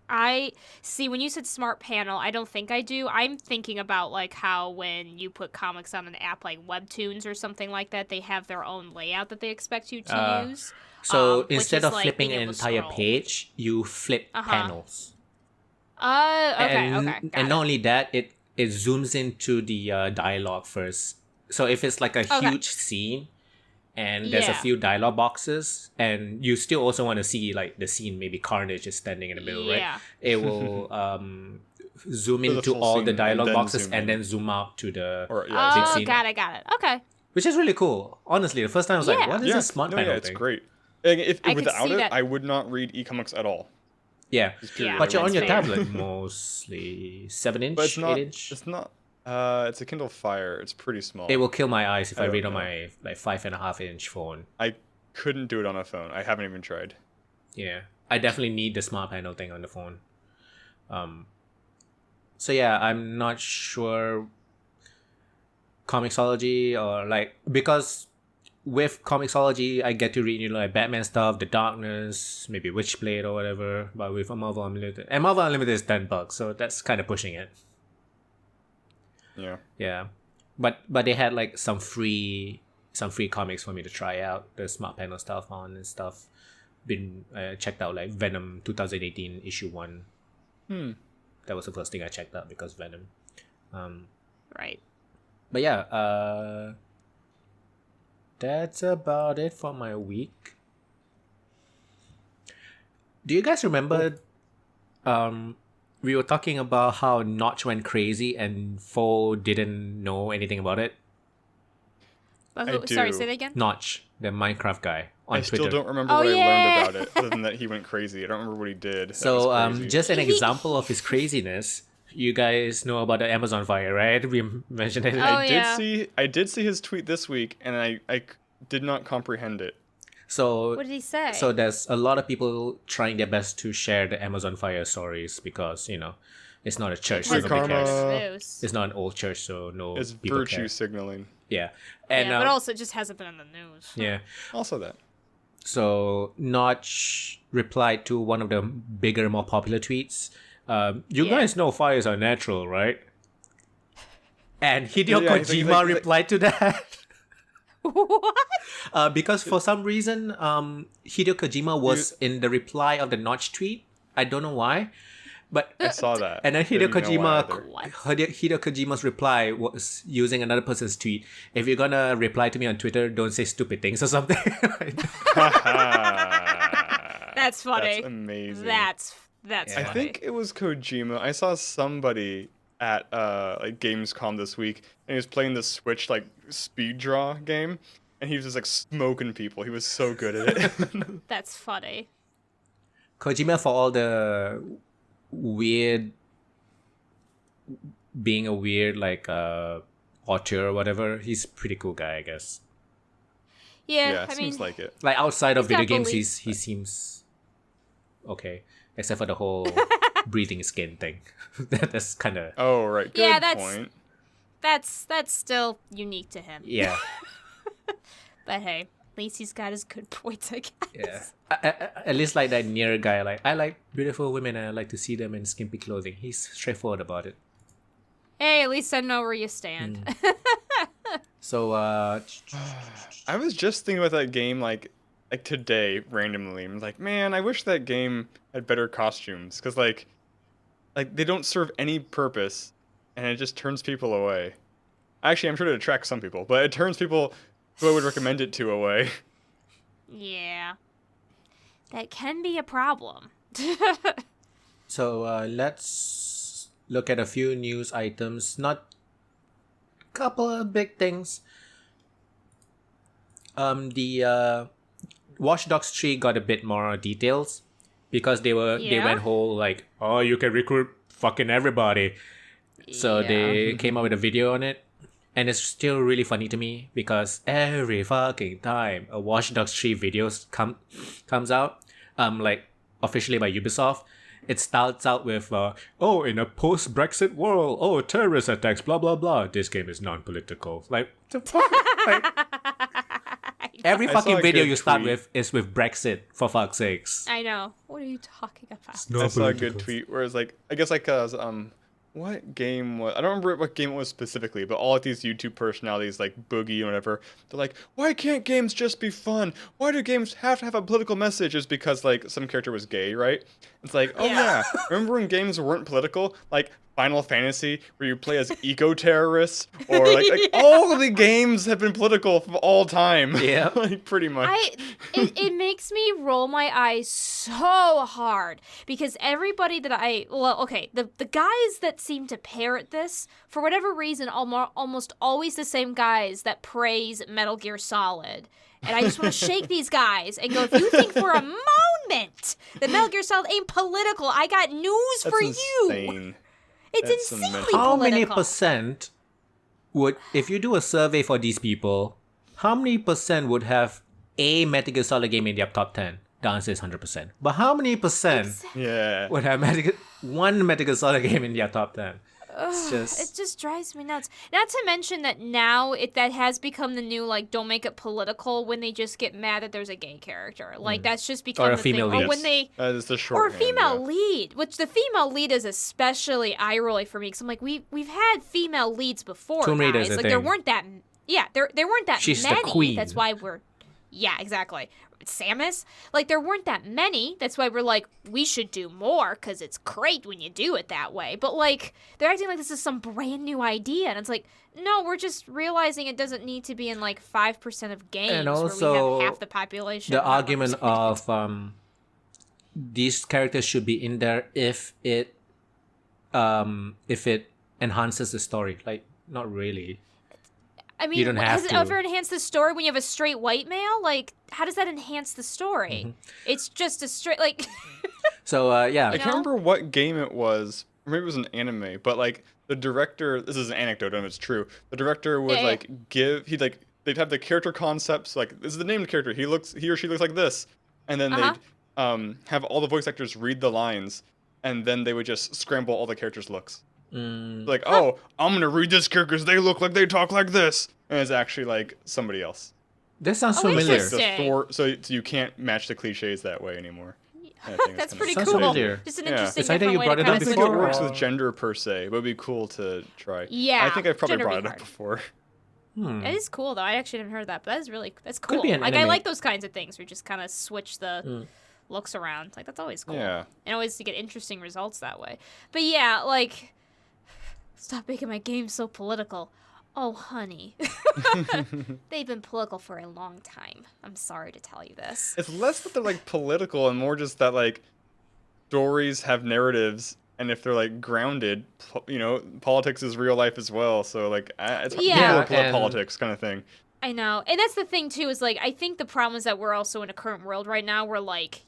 I see when you said smart panel, I don't think I do. I'm thinking about like how when you put comics on an app like Webtoons or something like that, they have their own layout that they expect you to use. So which instead is of like flipping being an able to entire scroll. page, you flip panels. Okay, okay. got And it. not only that, it zooms into the dialogue first. So if it's like a Okay. huge scene and there's a Yeah. few dialogue boxes and you still also want to see like the scene, maybe Carnage is standing in the middle, Yeah. right? It will zoom To the into full all scene the and dialogue then boxes zoom and in. then zoom out to the Or, yeah, big Oh, scene. got it. Okay. Which is really cool. Honestly, the first time I was like, Yeah. what is yeah, this smart no, panel yeah, it's thing? great. If I could without see it, that- I would not read e-comics at all. Yeah. Yeah, But you're on that's your fair. tablet mostly 7-inch, But it's not. 8-inch. It's not. It's a Kindle Fire. It's pretty small. It will kill my eyes if I I don't read on know. my like 5.5-inch phone. I couldn't do it on a phone. I haven't even tried. Yeah, I definitely need the smart panel thing on the phone. So yeah, I'm not sure Comixology or like because with Comixology I get to read like Batman stuff, The Darkness, maybe Witchblade or whatever. But with Marvel Unlimited, and Marvel Unlimited is $10, so that's kind of pushing it. Yeah. Yeah, but they had like some free comics for me to try out the smart panel stuff on and stuff. Been checked out like Venom 2018 issue 1. That was the first thing I checked out because Venom. Right. But yeah, that's about it for my week. Do you guys remember we were talking about how Notch went crazy and Foe didn't know anything about it? Sorry, say that again? Notch, the Minecraft guy on I Twitter. still don't remember what I learned about it, other than that he went crazy. I don't remember what he did. So, just an example of his craziness. You guys know about the Amazon fire, right? We mentioned it. I did see his tweet this week, and I did not comprehend it. So what did he say? So there's a lot of people trying their best to share the Amazon fire stories because, you know, it's not a church, so nobody cares. It's not an old church, so no it's people virtue care. signaling. Yeah. And but also it just hasn't been in the news. Yeah. Also that. So Notch replied to one of the bigger, more popular tweets. You guys know fires are natural, right? And Hideo Kojima replied to that. What? Because for some reason, Hideo Kojima was in the reply of the Notch tweet. I don't know why. But I saw that. And then Hideo Kojima's reply was using another person's tweet. If you're gonna reply to me on Twitter, don't say stupid things or something. That's funny. That's amazing. That's funny. I think it was Kojima. I saw somebody at like Gamescom this week, and he was playing the Switch like speed draw game, and he was just like smoking people. He was so good at it. That's funny. Kojima, for all the weird, being a weird like auteur or whatever, he's a pretty cool guy, I guess. Yeah, I seems mean, like it. Like outside of video games, he seems okay, except for the whole breathing skin thing. That's kind of right. Good point. That's still unique to him. Yeah. But hey, at least he's got his good points, I guess. Yeah. At least like that Nier guy, like I like beautiful women and I like to see them in skimpy clothing. He's straightforward about it. Hey, at least I know where you stand. So I was just thinking about that game like today randomly. I'm like, man, I wish that game had better costumes because like they don't serve any purpose and it just turns people away. Actually, I'm sure it attracts some people, but it turns people who I would recommend it to away. Yeah. That can be a problem. So let's look at a few news items. Not a couple of big things. The Watch Dogs 3 got a bit more details because they went whole like, oh, you can recruit fucking everybody. So they came out with a video on it. And it's still really funny to me because every fucking time a Watch Dogs 3 video comes out, like officially by Ubisoft, it starts out with, in a post-Brexit world, terrorist attacks, blah, blah, blah. This game is non-political. Like, the fuck? Like, every fucking video you start with is with Brexit, for fuck's sakes. I know. What are you talking about? I saw a good tweet where it's like, I guess like, what game was... I don't remember what game it was specifically, but all of these YouTube personalities like Boogie and whatever, they're like, why can't games just be fun? Why do games have to have a political message? It's because like some character was gay, right? It's like, remember when games weren't political? Like Final Fantasy, where you play as eco-terrorists, or like all of the games have been political from all time. Yeah. Like pretty much. It makes me roll my eyes so hard because everybody that the guys that seem to parrot this, for whatever reason, almost always the same guys that praise Metal Gear Solid. And I just want to shake these guys and go, if you think for a moment that Metal Gear Solid ain't political, I got news for you. Insane. It's insanely political. How many percent would, if you do a survey for these people, how many percent would have a Metal Gear Solid game in their top 10? The answer is 100%. But how many percent would have one Metal Gear Solid game in their top 10? It just drives me nuts. Not to mention that now that has become the new, like, don't make it political when they just get mad that there's a gay character. Like, that's just become the thing. Or when they... That is the shorthand, or a female lead, which the female lead is especially eye-rolly for me, because I'm like, we've had female leads before, Tomb Raider's guys. a Like, thing. there weren't that... Yeah, there weren't that She's many. the queen. That's why we're... Yeah, exactly. Samus, like, there weren't that many. That's why we're like, we should do more, because it's great when you do it that way. But, like, they're acting like this is some brand new idea. And it's like, no, we're just realizing it doesn't need to be in, like, 5% of games And where also, we have half the population. the not argument represented. of these characters should be in there if it enhances the story. Like, not really. I mean, You don't have has it to. ever enhanced the story when you have a straight white male? Like, how does that enhance the story? Mm-hmm. It's just a straight, like... So, yeah. I can't remember what game it was. Or maybe it was an anime, but like the director, this is an anecdote, I don't know if it's true. The director would they'd have the character concepts, like, this is the named character, he or she looks like this. And then they'd have all the voice actors read the lines, and then they would just scramble all the characters' looks. Like, oh, I'm gonna read this character because they look like they talk like this, and it's actually like somebody else. This sounds Oh, familiar. interesting. So you can't match the cliches that way anymore. That's pretty Sounds cool. familiar. Just an Yeah. interesting It's like that different you way brought to it kind up I of don't think before. it works switch with gender per se, but it'd be cool to try. Yeah, I think I've probably gender brought be it up hard. before. It is cool though. I actually haven't heard that, but that's cool. be an Like I anime. like those kinds of things where you just kind of switch the looks around. Like that's always cool. Yeah. And always to get interesting results that way. But yeah, like stop making my game so political. Oh, honey. They've been political for a long time. I'm sorry to tell you this. It's less that they're like political and more just that like stories have narratives, and if they're like grounded, politics is real life as well. So like it's Yeah. politics kind of thing. I know. And that's the thing, too, is, like, I think the problem is that we're also in a current world right now where, like,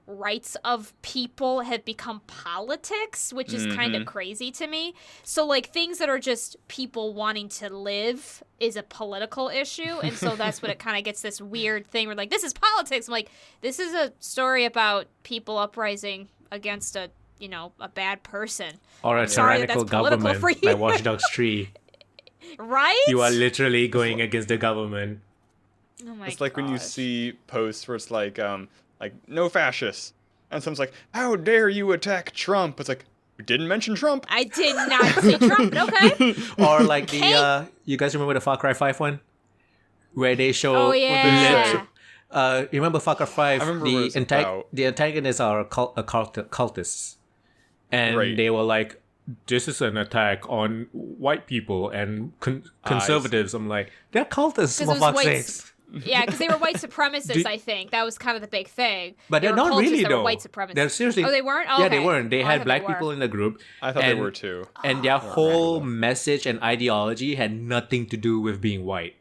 rights of people have become politics, which is kind of crazy to me. So, like, things that are just people wanting to live is a political issue. And so that's what it kind of gets this weird thing where, like, this is politics. I'm like, this is a story about people uprising against a bad person. Or a I'm sorry that tyrannical that's political government for you. like Watch Dogs 3. Right? You are literally going against the government. Oh my It's like when you gosh. see posts where it's like no fascists, and someone's like, how dare you attack Trump? It's like, you didn't mention Trump. I did not say Trump, but okay. Or like the you guys remember the Far Cry 5 one? Where they show Oh, yeah. you remember Far Cry 5? I remember what it's about. The antagonists are cultists. And Right. they were like, this is an attack on white people and conservatives. I'm like, they're cultists, 'Cause it for was fuck's white sakes. Yeah, because they were white supremacists, I think. That was kind of the big thing. But They they're were not cultists really, that were though. white supremacists. They're seriously... Oh, they weren't? Yeah, they Okay. weren't. They Oh, I had thought black they were. people in the group. I thought they and- were too. And their random, whole though. message and ideology had nothing to do with being white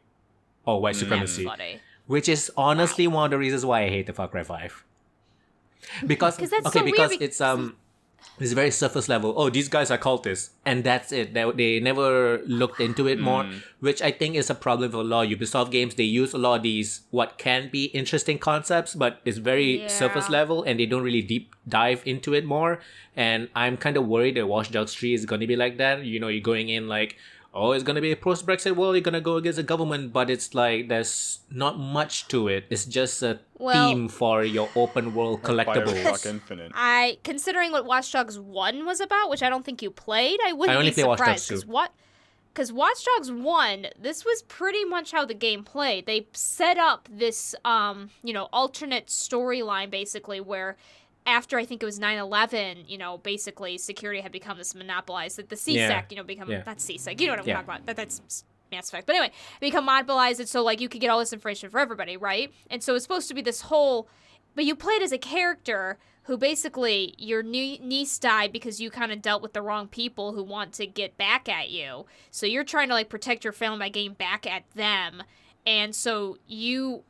or white supremacy. Funny. Which is honestly one of the reasons why I hate the Far Cry 5. Because that's so weird because because- it's very surface level. Oh, these guys are cultists, and that's it. They never looked into it more, which I think is a problem for a lot of Ubisoft games. They use a lot of these what can be interesting concepts, but it's very surface Yeah. level, and they don't really deep dive into it more. And I'm kind of worried that Watch Dogs 3 is going to be like that. You're going in like, oh, it's going to be a post-Brexit world, you're going to go against the government, but it's like there's not much to it. It's just a theme for your open world collectibles. BioShock Infinite. Considering what Watch Dogs 1 was about, which I don't think you played, I wouldn't I only be play Watch Dogs surprised. 2. Because Watch Dogs 1, this was pretty much how the game played. They set up this, alternate storyline, basically, where after I think it was 9/11, basically security had become this monopolized. That the CSEC, not CSEC. You know what I'm talking about. That's Mass Effect. But anyway, become monopolized, and so like you could get all this information for everybody, right? And so it's supposed to be this whole, but you played as a character who basically your niece died because you kind of dealt with the wrong people who want to get back at you. So you're trying to like protect your family by getting back at them. And so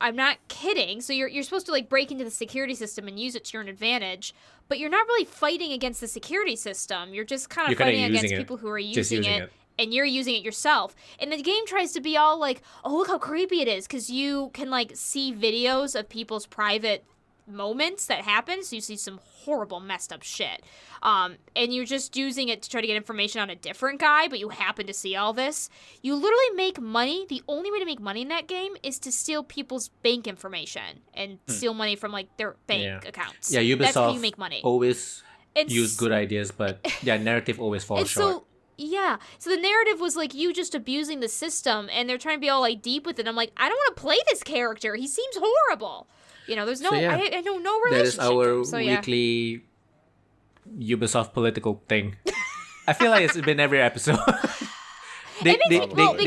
I'm not kidding. So you're supposed to like break into the security system and use it to your own advantage, but you're not really fighting against the security system. You're just kind of fighting against people who are using it. And you're using it yourself. And the game tries to be all like, oh, look how creepy it is. Because you can like see videos of people's private moments that happen. So you see some horrible messed up shit. And you're just using it to try to get information on a different guy, but you happen to see all this. You literally make money. The only way to make money in that game is to steal people's bank information and steal money from like their bank accounts. Yeah, Ubisoft That's how you make money. always use good ideas, but narrative always falls short. Yeah. So the narrative was like you just abusing the system, and they're trying to be all like deep with it. I'm like, I don't want to play this character. He seems horrible. You know, there's no, I know no That relationship. is our to him, so, yeah. weekly Ubisoft political thing. I feel like it's been every episode. they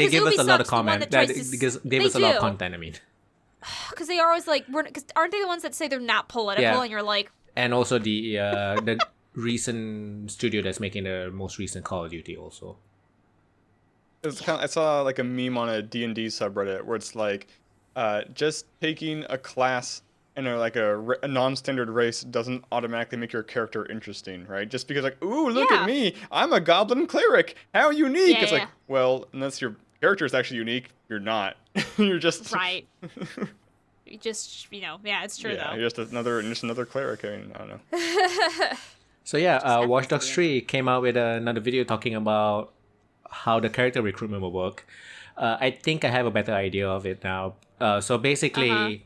give us a lot of comment. They give us a lot of content. I mean, because they are always like, aren't they the ones that say they're not political? And you're like, and also the recent studio that's making the most recent Call of Duty also. It's kind of, I saw like a meme on a D&D subreddit where it's like, just taking a class and a non-standard race doesn't automatically make your character interesting, right? Just because like, ooh, look at me, I'm a goblin cleric, how unique! It's like, well, unless your character is actually unique, you're not. You're just right. You just, it's true though. You're just another cleric. I mean, I don't know. So Watch Dogs 3 came out with another video talking about how the character recruitment will work. I think I have a better idea of it now. So basically,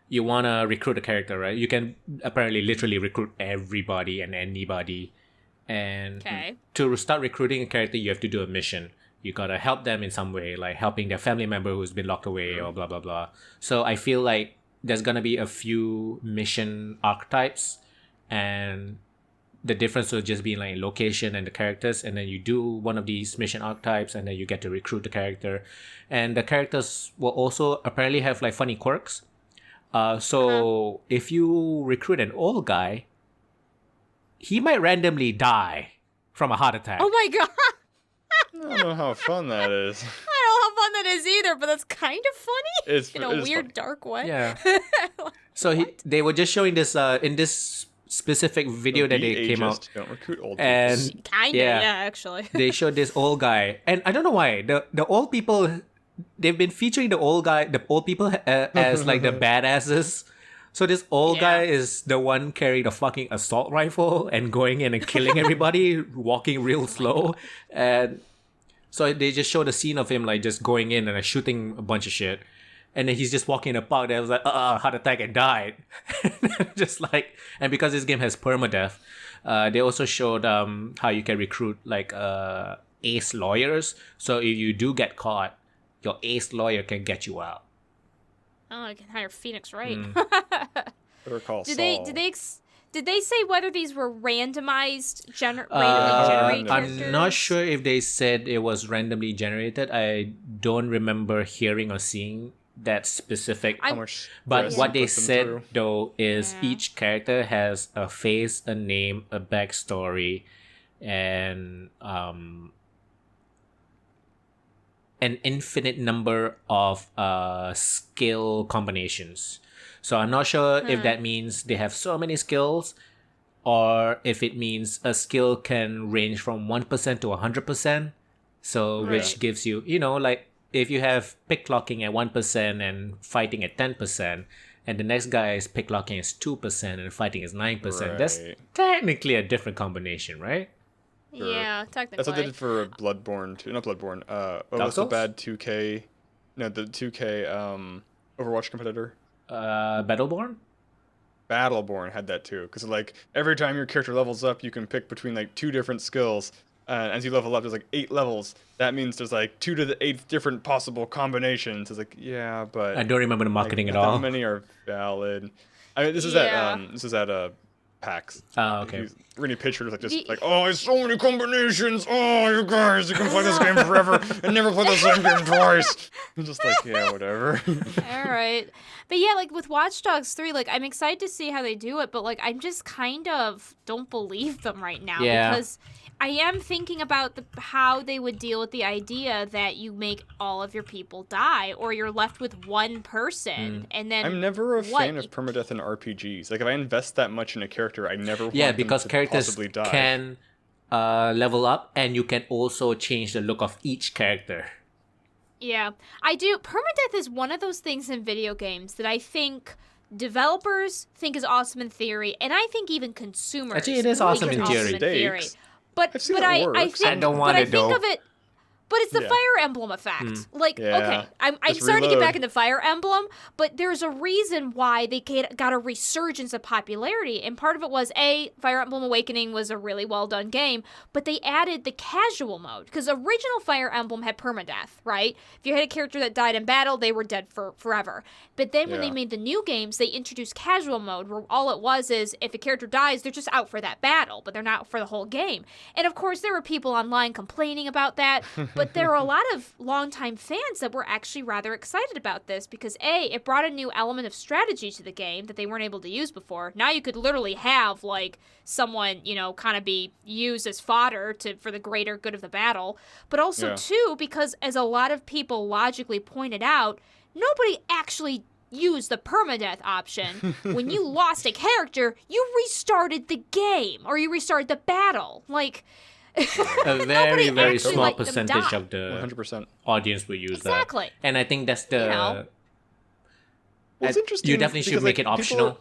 you want to recruit a character, right? You can apparently literally recruit everybody and anybody. And to start recruiting a character, you have to do a mission. You got to help them in some way, like helping their family member who's been locked away or blah, blah, blah. So I feel like there's going to be a few mission archetypes, and the difference will just be like location and the characters, and then you do one of these mission archetypes and then you get to recruit the character. And the characters will also apparently have like funny quirks. So if you recruit an old guy, he might randomly die from a heart attack. Oh my god! I don't know how fun that is. I don't know how fun that is either, but that's kind of funny. It's in a weird, funny. Dark way. Yeah. So they were just showing this in this specific video that they came out. Don't recruit old and people. Kinda, yeah, actually. They showed this old guy, and I don't know why the old people, they've been featuring the old people as like the badasses. So this old guy is the one carrying the fucking assault rifle and going in and killing everybody, walking real slow. And so they just showed a scene of him like just going in and like, shooting a bunch of shit. And then he's just walking in the park. And I was like, heart attack and died. Just like, and because this game has permadeath, they also showed how you can recruit like ace lawyers. So if you do get caught, your ace lawyer can get you out. Oh, I can hire Phoenix Wright. Better call Saul. Did they say whether these were randomized, randomly generated characters? I'm not sure if they said it was randomly generated. I don't remember hearing or seeing that specific. But what they said though is each character has a face, a name, a backstory, and an infinite number of skill combinations. So I'm not sure if that means they have so many skills, or if it means a skill can range from 1% to 100%. So which gives you, like if you have picklocking at 1% and fighting at 10%, and the next guy is picklocking is 2% and fighting is 9%, that's technically a different combination, right? Sure. Yeah, technically. That's what they did for Bloodborne too. Not Bloodborne. What was the bad 2K? No, the 2K Overwatch competitor. Battleborn had that too, because like every time your character levels up, you can pick between like 2 different skills. As you level up, there's like 8 levels. That means there's like 2 to the 8th different possible combinations. It's like, yeah, but I don't remember the marketing like, at all. How many are valid? I mean, this is at PAX. Oh, okay. Really pictures like just like, oh, there's so many combinations. Oh, you guys, you can play this game forever and never play the same game twice. I'm just like, yeah, whatever. All right. But yeah, like with Watch Dogs 3, like I'm excited to see how they do it, but like I'm just kind of don't believe them right now because I am thinking about how they would deal with the idea that you make all of your people die, or you're left with one person, and then I'm never a fan of permadeath in RPGs. Like if I invest that much in a character, I never want them because to characters possibly die. Can level up, and you can also change the look of each character. Yeah, I do. Permadeath is one of those things in video games that I think developers think is awesome in theory, and I think even consumers actually it is awesome in theory. But I think I don't want it though. But it's the Yeah. Fire Emblem effect. Like, Yeah. okay, I'm Just starting to get reload. back into Fire Emblem, but there's a reason why they got a resurgence of popularity. And part of it was, Fire Emblem Awakening was a really well done game, but they added the casual mode. Because original Fire Emblem had permadeath, right? If you had a character that died in battle, they were dead forever. But then when they Yeah. made the new games, they introduced casual mode, where all it was is if a character dies, they're just out for that battle, but they're not for the whole game. And of course, there were people online complaining about that, but there were a lot of longtime fans that were actually rather excited about this because it brought a new element of strategy to the game that they weren't able to use before. Now you could literally have like someone, kind of be used as fodder for the greater good of the battle, but also too because as a lot of people logically pointed out, nobody actually use the permadeath option. When you lost a character, you restarted the game or you restarted the battle. Like, A very, very actually small let them percentage die. of the 100%. audience will use Exactly. that. And I think that's the... know. Well, it's interesting. You definitely should because, make it optional.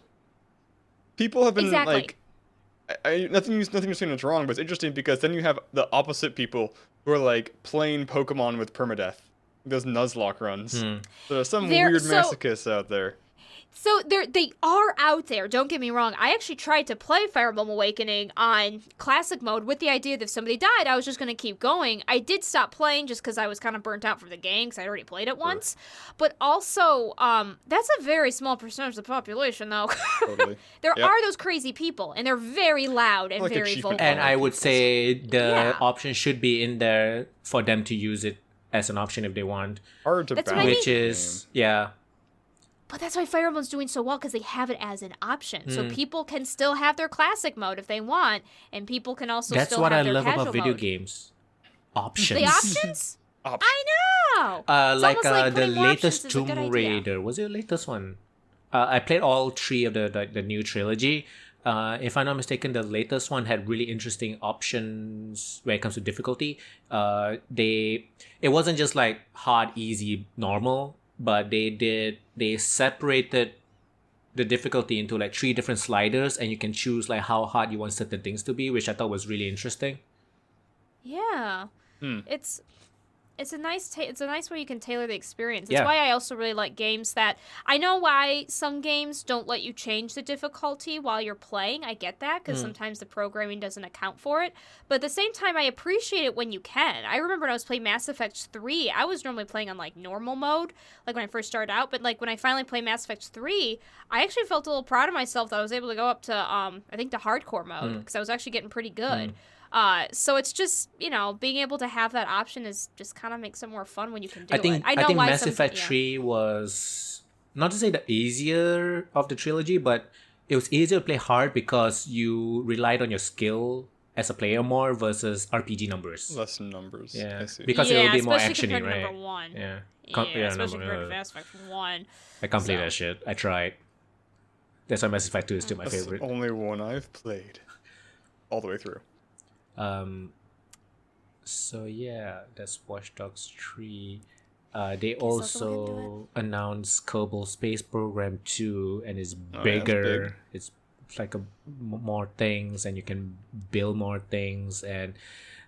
People have been Exactly. like, nothing you're saying is wrong, but it's interesting because then you have the opposite people who are like playing Pokemon with permadeath, those Nuzlocke runs. Hmm. So there's some There- weird so- masochists out there. So they are out there, don't get me wrong. I actually tried to play Fire Emblem Awakening on classic mode with the idea that if somebody died, I was just going to keep going. I did stop playing just because I was kind of burnt out from the game because I already played it once. But also, that's a very small percentage of the population, though. Totally. There Yep. are those crazy people, and they're very loud and Like a very cheap vocal. And I would say the Yeah. option should be in there for them to use it as an option if they want. Hard to That's what I balance. Which mean. is, yeah. But that's why Fire Emblem's doing so well, because they have it as an option. So Mm. people can still have their classic mode if they want, and people can also That's still what have I their love casual about video mode. games. Options. The options? Option. I know! It's Like almost like the putting more options latest is a good Tomb idea. Raider. Was it the latest one? I played all three of the new trilogy. If I'm not mistaken, the latest one had really interesting options when it comes to difficulty. It wasn't just like hard, easy, normal, but they separated the difficulty into like 3 different sliders, and you can choose like how hard you want certain things to be, which I thought was really interesting. Yeah. Hmm. It's a nice way you can tailor the experience. It's Yeah. why I also really like games that I know why some games don't let you change the difficulty while you're playing. I get that because sometimes the programming doesn't account for it. But at the same time, I appreciate it when you can. I remember when I was playing Mass Effect 3, I was normally playing on like normal mode, like when I first started out. But like when I finally played Mass Effect 3, I actually felt a little proud of myself that I was able to go up to I think the hardcore mode because I was actually getting pretty good. So it's just, being able to have that option is just kind of makes it more fun when you can do I think it. I know why Mass some- Effect yeah. 3 was not to say the easier of the trilogy, but it was easier to play hard because you relied on your skill as a player more versus RPG numbers. Less numbers. Yeah, I see. because yeah, it'll be more especially actiony, compared to right? number 1. Yeah, Especially no, compared to Mass Effect 1. I can't play So. that shit. I tried. That's why Mass Effect 2 is still my That's favorite. the only one I've played all the way through. So yeah, that's Watch Dogs 3. They I'll look into also announced Kerbal Space Program 2, and it's yeah, it's bigger. big. It's like more things, and you can build more things. And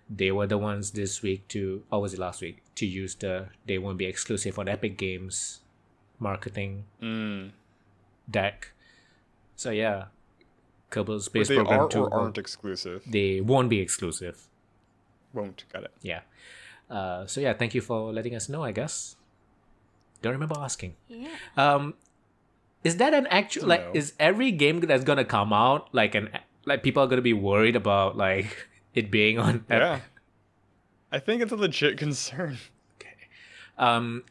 they were the ones this week or was it last week, to use they won't be exclusive on Epic Games marketing deck. So yeah, Kerbal But Space they Program are 2. or aren't exclusive. They won't be exclusive. Won't. Got it. Yeah. So yeah, thank you for letting us know, I guess. Don't remember asking. Yeah. Is that an actual No. is every game that's gonna come out like people are gonna be worried about like it being on Yeah. I think it's a legit concern.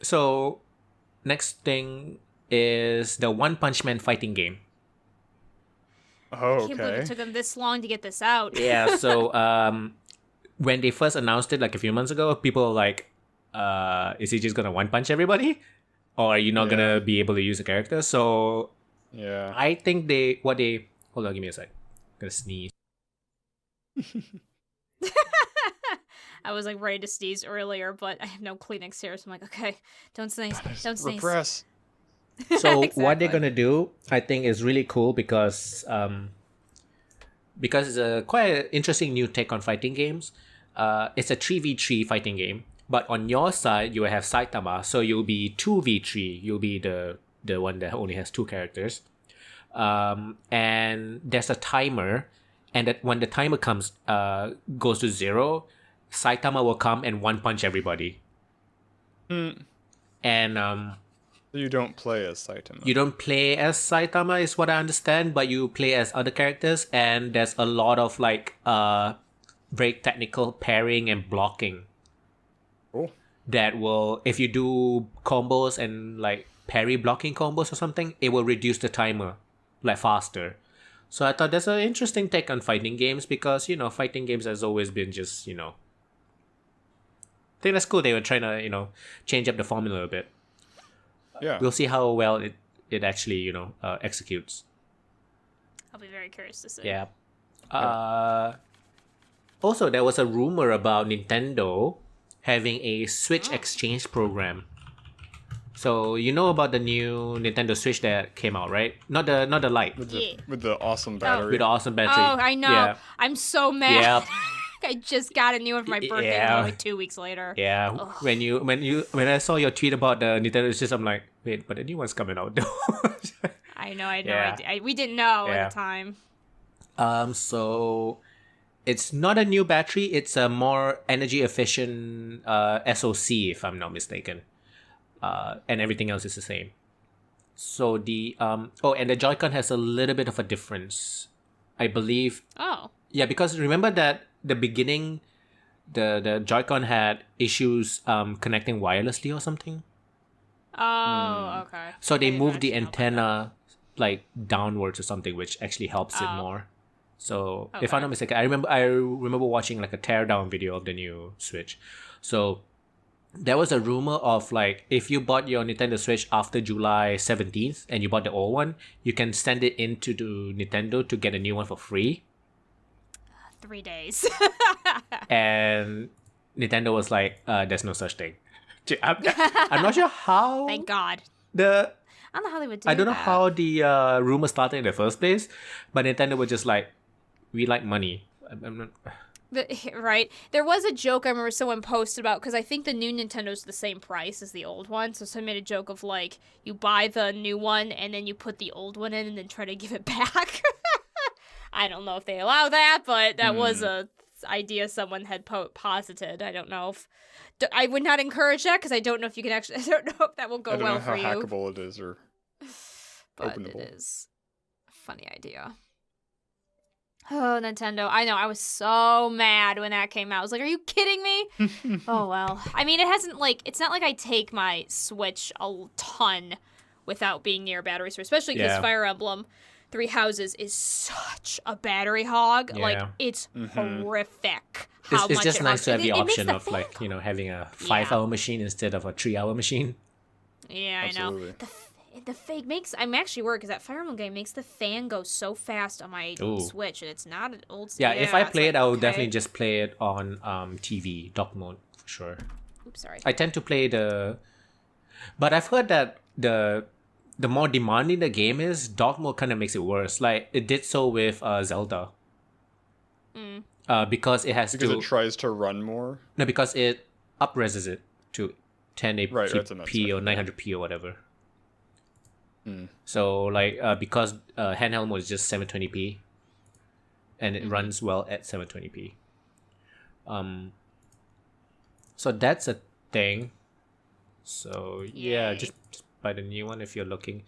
So next thing is the One Punch Man fighting game. Oh, I can't believe it okay. took them this long to get this out. Yeah, so when they first announced it like a few months ago, people were like, is he just gonna one punch everybody? Or are you not gonna be able to use the character? So Yeah. I think hold on, give me a sec. I'm gonna sneeze. I was like ready to sneeze earlier, but I have no Kleenex here, so I'm like, okay, don't sneeze, don't sneeze. Repress. So what they're Exactly. gonna do, I think, is really cool because it's a quite an interesting new take on fighting games. It's a 3v3 fighting game, But on your side, you will have Saitama, so you'll be 2v3. You'll be the one that only has 2 characters. And there's a timer, and that when the timer goes to 0, Saitama will come and one punch everybody. And You don't play as Saitama. you don't play as Saitama, is what I understand, but you play as other characters, and there's a lot of like very technical pairing and blocking. Cool. That will, if you do combos and like parry blocking combos or something, it will reduce the timer like faster. So I thought that's an interesting take on fighting games, because fighting games has always been just I think that's cool. They were trying to change up the formula a bit. Yeah. We'll see how well it actually executes. I'll be very curious to see. Yeah. Also, there was a rumor about Nintendo having a Switch exchange program. So about the new Nintendo Switch that came out, right? Not the Lite. With the awesome battery. With the awesome battery. Oh, I know. Yeah. I'm so mad. Yeah. I just got a new one for my birthday. Yeah. Only 2 weeks later. Yeah. Ugh. When I saw your tweet about the Nintendo Switch, I'm like, wait, but the new one's coming out though. I know. Yeah. We didn't know Yeah. at the time. So it's not a new battery. It's a more energy efficient SoC, if I'm not mistaken. And everything else is the same. So the and the Joy-Con has a little bit of a difference, I believe. Oh. Yeah, because remember that the beginning, the Joy-Con had issues connecting wirelessly or something. Oh, okay. So they I didn't moved the actually know about that. antenna like downwards or something, which actually helps it Oh. more. So if I'm Okay. not mistaken, I remember watching like a teardown video of the new Switch. So there was a rumor of like, if you bought your Nintendo Switch after July 17th and you bought the old one, you can send it into the Nintendo to get a new one for free. 3 days. And Nintendo was like, there's no such thing. I'm not sure how Thank God. the I don't know how they would do I don't know that. how the rumor started in the first place, but Nintendo was just like, we like money. I'm not... Right. There was a joke I remember someone posted about, because I think the new Nintendo's the same price as the old one. So someone made a joke of like, you buy the new one and then you put the old one in and then try to give it back. I don't know if they allow that, but that was a idea someone had posited. I don't know if I would not encourage that, because I don't know if you can actually. I don't know if that will go I don't well know how for you. hackable it is or But openable. it is a funny idea. Oh, Nintendo. I know. I was so mad when that came out. I was like, are you kidding me? Oh, well. I mean, it hasn't, like, it's not like I take my Switch a ton without being near a battery source, especially because Yeah. Fire Emblem Three Houses is such a battery hog. Like, Yeah. it's horrific. It's How much just it nice hogs. to have the It makes option the of like, fan go. having a 5-hour machine instead of a 3-hour machine. Yeah, Absolutely. I know. The fake makes. I'm actually worried because that Fire Emblem game makes the fan go so fast on my Ooh. Switch, and it's not an old. Yeah, if I it's play like, it, I would okay. definitely just play it on TV, dock mode, for sure. Oops, sorry. I tend to play but I've heard that the more demanding the game is, dock mode kind of makes it worse. Like, it did so with Zelda. Because it has Because to... it tries to run more. No, because it up-reses it to 1080p Right, that's what I meant, or 900p or whatever. So, like, because handheld mode is just 720p, and it runs well at 720p. So that's a thing. So, yeah, Yay. just buy the new one if you're looking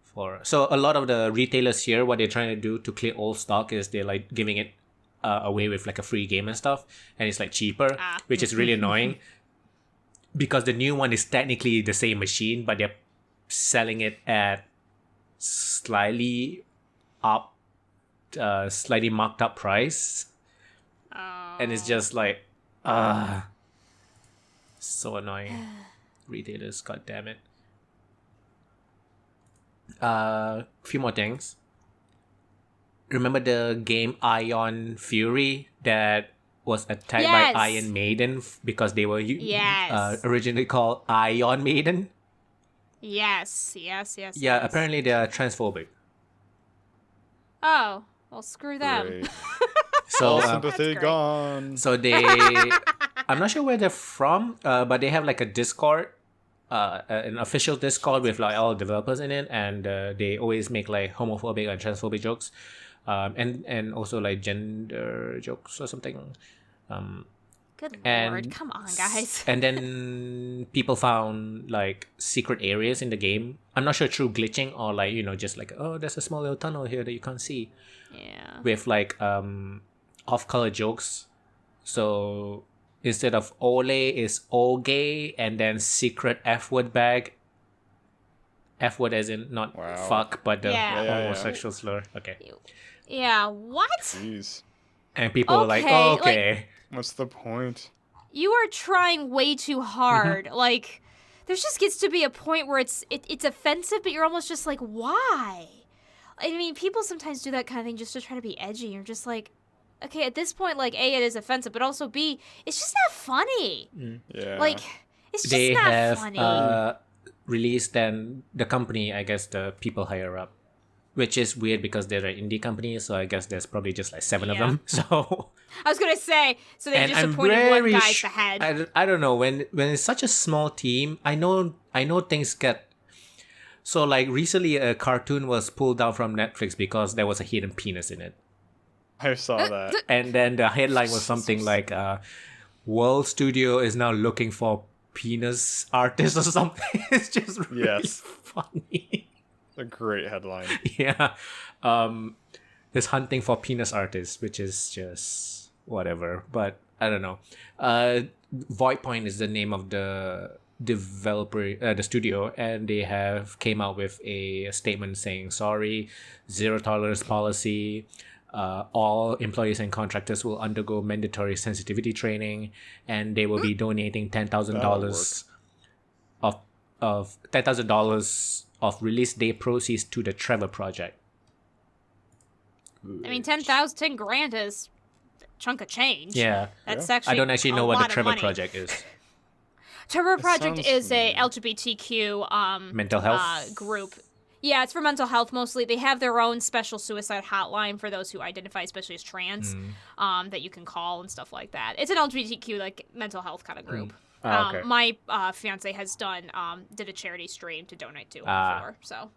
for... So, a lot of the retailers here, what they're trying to do to clear old stock is they're, like, giving it away with, like, a free game and stuff, and it's, like, cheaper, which is really annoying. Because the new one is technically the same machine, but they're selling it at slightly marked up price, and it's just like, so annoying. Retailers, god damn it. Few more things. Remember the game Ion Fury that was attacked Yes. by Iron Maiden because they were Yes. originally called Ion Maiden? Yes. Yeah, yes. apparently they are transphobic. Oh, well, screw them. Great. So, All That's sympathy great. gone. so they I'm not sure where they're from, but they have like a Discord, an official Discord with like all developers in it, and they always make like homophobic and transphobic jokes, and also like gender jokes or something. Good And lord, come on, guys. And then people found like secret areas in the game. I'm not sure through glitching or like, you know, just like, oh, there's a small little tunnel here that you can't see. Yeah. With like off-color jokes. So instead of ole is oge, and then secret F-word bag. F-word as in not fuck, but the homosexual slur. Okay. Yeah, what? Jeez. And people are like, oh, okay. Like, what's the point? You are trying way too hard. Like, there just gets to be a point where it's offensive, but you're almost just like, why? I mean, people sometimes do that kind of thing just to try to be edgy. You're just like, okay, at this point, like, A, it is offensive, but also B, it's just not funny. Yeah. Like, it's just not funny. Released then the company, I guess the people higher up, which is weird because they're an indie company, so I guess there's probably just like 7 of them. So I was gonna say, so they just appointed one guy as the head. I don't know, when it's such a small team, I know things get. So like recently a cartoon was pulled down from Netflix because there was a hidden penis in it. I saw that. And then the headline was something like World Studio is now looking for penis artists or something. It's just really funny. A great headline. Yeah. Is hunting for penis artists, which is just whatever. But I don't know. Void Point is the name of the developer, the studio, and they have came out with a statement saying sorry, zero tolerance policy. All employees and contractors will undergo mandatory sensitivity training, and they will be donating $10,000 of $10,000 of release day proceeds to the Trevor Project. I mean, 10 grand is a chunk of change. Yeah, that's actually. I don't actually know what the Trevor money. Project is. Trevor Project is a LGBTQ mental health group. Yeah, it's for mental health mostly. They have their own special suicide hotline for those who identify especially as trans, that you can call and stuff like that. It's an LGBTQ like mental health kind of group. Okay. My fiance has did a charity stream to donate to before, so.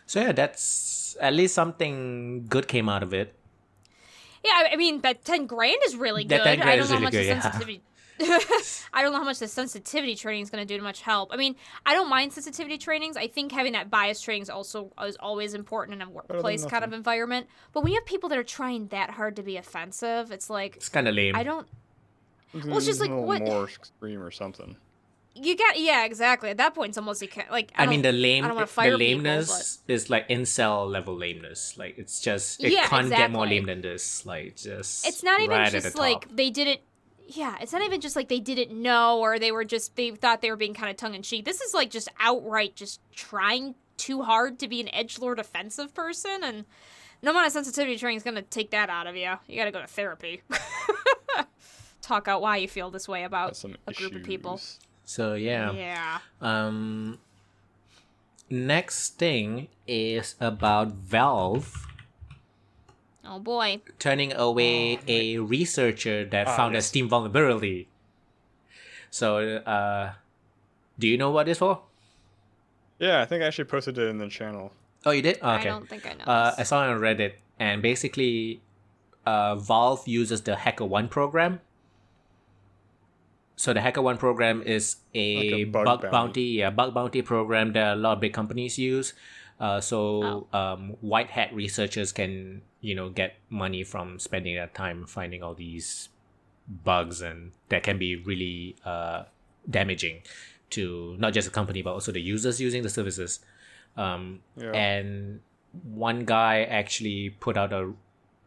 So yeah, that's at least something good came out of it. Yeah, I mean that 10 grand is really good. That 10 grand I don't is know really how much good, the sensitivity. I don't know how much the sensitivity training is going to do to much help. I mean, I don't mind sensitivity trainings. I think having that bias training is always important in a workplace kind of environment. But when you have people that are trying that hard to be offensive, it's like it's kind of lame. I don't. Well, it's just like what more extreme or something. Yeah, exactly. At that point, it's almost like I mean, the people, lameness is like incel level lameness. Like it's just it can't get more lame than this. Like just it's not even right just like they did it. Yeah, it's not even just like they didn't know or they thought they were being kind of tongue in cheek. This is like just outright just trying too hard to be an edgelord offensive person, and no amount of sensitivity training is gonna take that out of you. You got to go to therapy. Talk out why you feel this way about a group of people. So yeah. Next thing is about Valve. Oh boy. Turning away a researcher that found a Steam vulnerability. So, do you know what it's for? Yeah, I think I actually posted it in the channel. Oh, you did? Oh, okay. I don't think I know. I saw it on Reddit, and basically, Valve uses the HackerOne program. So the HackerOne program is a bug bounty program that a lot of big companies use. White hat researchers can, get money from spending their time finding all these bugs, and that can be really damaging to not just the company but also the users using the services. And one guy actually put out a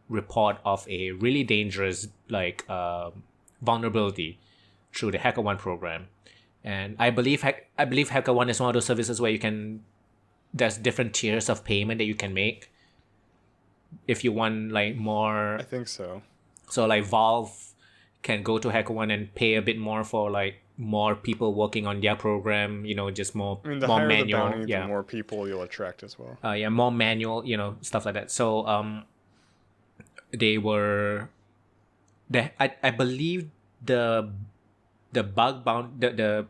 report of a really dangerous vulnerability through the HackerOne program, and I believe HackerOne is one of those services where there's different tiers of payment that you can make if you want more. I think so. So Valve can go to HackerOne and pay a bit more for more people working on their program. Just more. I mean, the more higher manual. the bounty, the more people you'll attract as well. More manual. Stuff like that. So I believe the bug bound the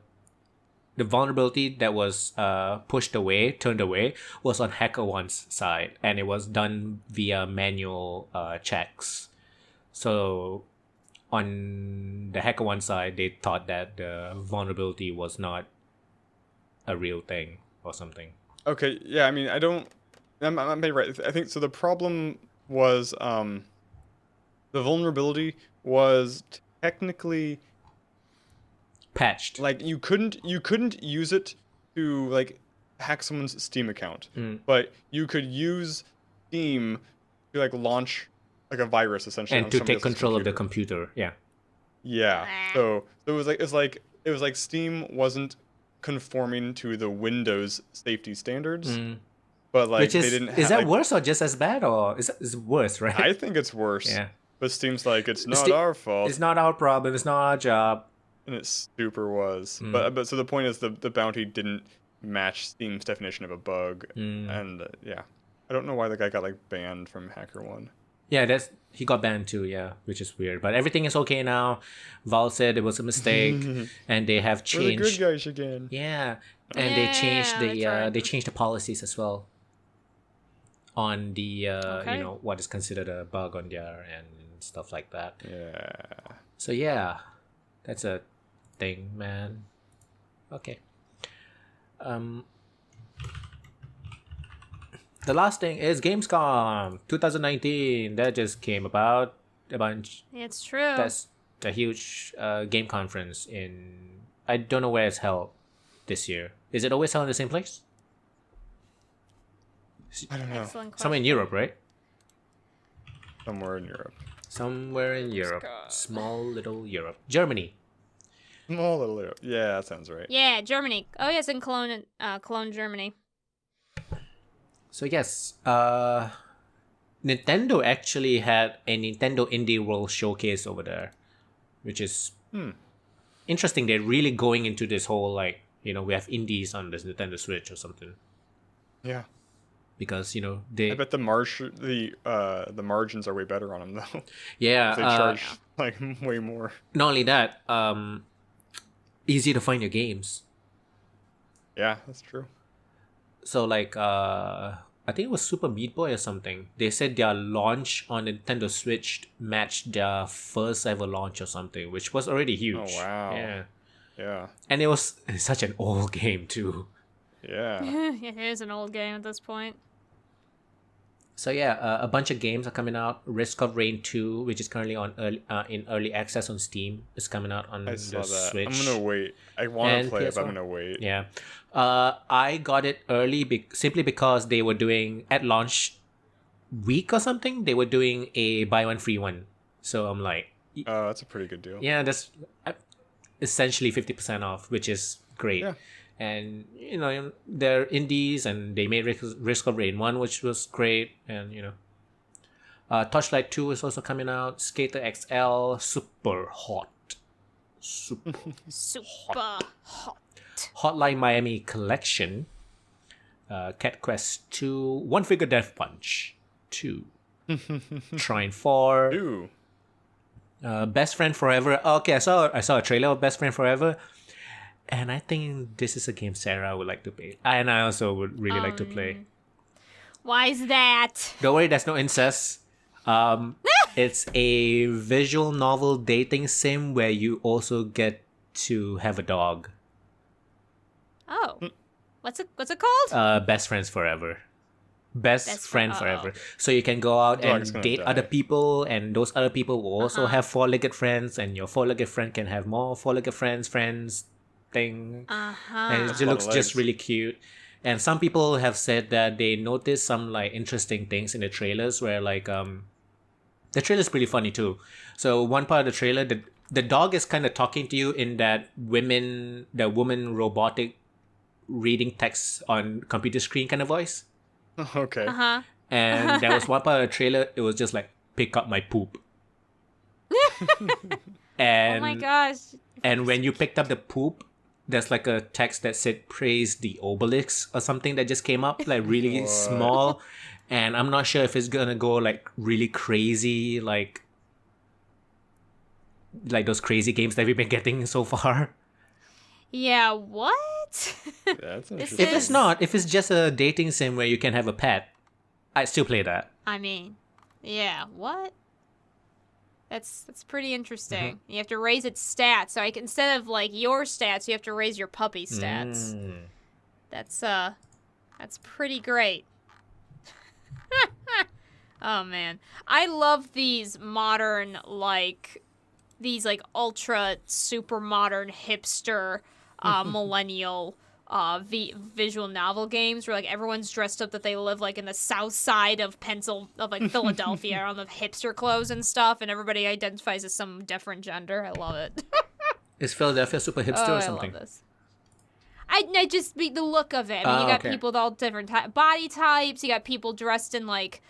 vulnerability that was turned away, was on HackerOne's side, and it was done via manual checks. So on the HackerOne side, they thought that the vulnerability was not a real thing or something. Okay, yeah, I mean, I may be right. I think so. The problem was the vulnerability was technically Patched. like you couldn't use it to like hack someone's Steam account, but you could use Steam to like launch like a virus essentially And on to somebody take else's control of the computer. computer. Yeah. Yeah. So it was like Steam wasn't conforming to the Windows safety standards, but like Which is, they didn't. Is that like, worse or just as bad, or is it worse, right? I think it's worse. Yeah. But Steam's like it's not our fault. It's not our problem. It's not our job. And it super was. But so the point is the bounty didn't match Steam's definition of a bug, and yeah, I don't know why the guy got like banned from HackerOne. Yeah, he got banned too. Yeah, which is weird. But everything is okay now. Valve said it was a mistake, and they have changed. We're the good guys again. Yeah, and they changed the policies as well on the what is considered a bug on there and stuff like that. Yeah. So yeah, that's a thing, man. Okay. The last thing is Gamescom 2019. That just came about a bunch. It's true. That's a huge game conference in. I don't know where it's held this year. Is it always held in the same place? I don't know. Excellent question. Somewhere in Europe, right? Somewhere in Europe. Somewhere in Europe. God. Small little Europe. Germany. Small little Europe. Yeah, that sounds right. Yeah, Germany. Oh yes, in Cologne, Germany. So yes, Nintendo actually had a Nintendo Indie World Showcase over there, which is interesting. They're really going into this whole like, we have indies on this Nintendo Switch or something. Yeah. Because I bet the margins are way better on them though. Yeah, they charge like way more. Not only that, easy to find your games. Yeah, that's true. So like I think it was Super Meat Boy or something. They said their launch on Nintendo Switch matched their first ever launch or something, which was already huge. Oh wow. Yeah. Yeah. And it was such an old game too. Yeah. It is an old game at this point. So yeah, a bunch of games are coming out. Risk of Rain 2, which is currently on in early access on Steam, is coming out on the saw that. Switch. I'm gonna wait. I want to play it, PS4. but I'm gonna wait. Yeah. I got it early simply because they were doing, at launch week or something, they were doing a buy one free one. So I'm like, That's a pretty good deal. yeah, that's essentially 50% off, which is great. Yeah. And they're indies, and they made Risk of Rain 1, which was great. And Torchlight 2 is also coming out. Skater XL, super hot. Super hot. Hotline Miami Collection, Cat Quest 2, One Figure Death Punch 2, Trine 4, Ooh. Best Friend Forever. Okay, I saw a trailer of Best Friend Forever, and I think this is a game Sarah would like to play, and I also would really like to play. Why is that? Don't worry, there's no incest. It's a visual novel dating sim where you also get to have a dog. Oh, what's it called? Best Friends Forever. Best Friend Forever. oh. So you can go out Dog's and gonna date die. other people, and those other people will also have four-legged friends, and your four-legged friend can have more four-legged friends thing. And it That's just a lot looks of just legs. really cute. And some people have said that they noticed some like interesting things in the trailers where like the trailer's pretty funny too. So one part of the trailer, the dog is kind of talking to you in that woman robotic reading text on computer screen kind of voice. Okay. And there was one part of the trailer, it was just like, pick up my poop. And Oh my gosh. and when you picked up the poop, there's like a text that said praise the obelisk or something that just came up, like really What? small. And I'm not sure if it's gonna go like really crazy, like like those crazy games that we've been getting so far. Yeah, what? That's This interesting. If it's not, if it's just a dating sim where you can have a pet, I'd still play that. I mean, yeah, what? That's pretty interesting. You have to raise its stats. So instead of like your stats, you have to raise your puppy stats. That's pretty great. Oh man, I love these modern these ultra super modern hipster millennial visual novel games where like everyone's dressed up that they live like in the south side of Philadelphia on the hipster clothes and stuff, and everybody identifies as some different gender. I love it. Is Philadelphia super hipster or I something? love this. I just the look of it. I mean, you got okay. people with all different body types. You got people dressed in like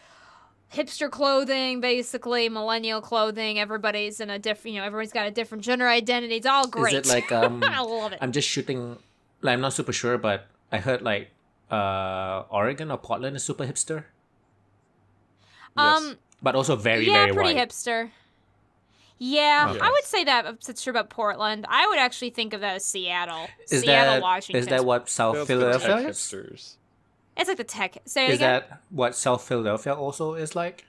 hipster clothing, basically millennial clothing. Everybody's in a different, everyone's got a different gender identity. It's all great. Is it like I love it. I'm just shooting. Like, I'm not super sure, but I heard like Oregon or Portland is super hipster, Yes. but also very yeah, very pretty white. hipster. Yeah, Okay. I would say that. It's true about Portland. I would actually think of that as Seattle. Is Seattle, that Washington. is that what South That's the tech Philadelphia is? hipsters. It's like the tech. Say it Is again. that what South Philadelphia also is like?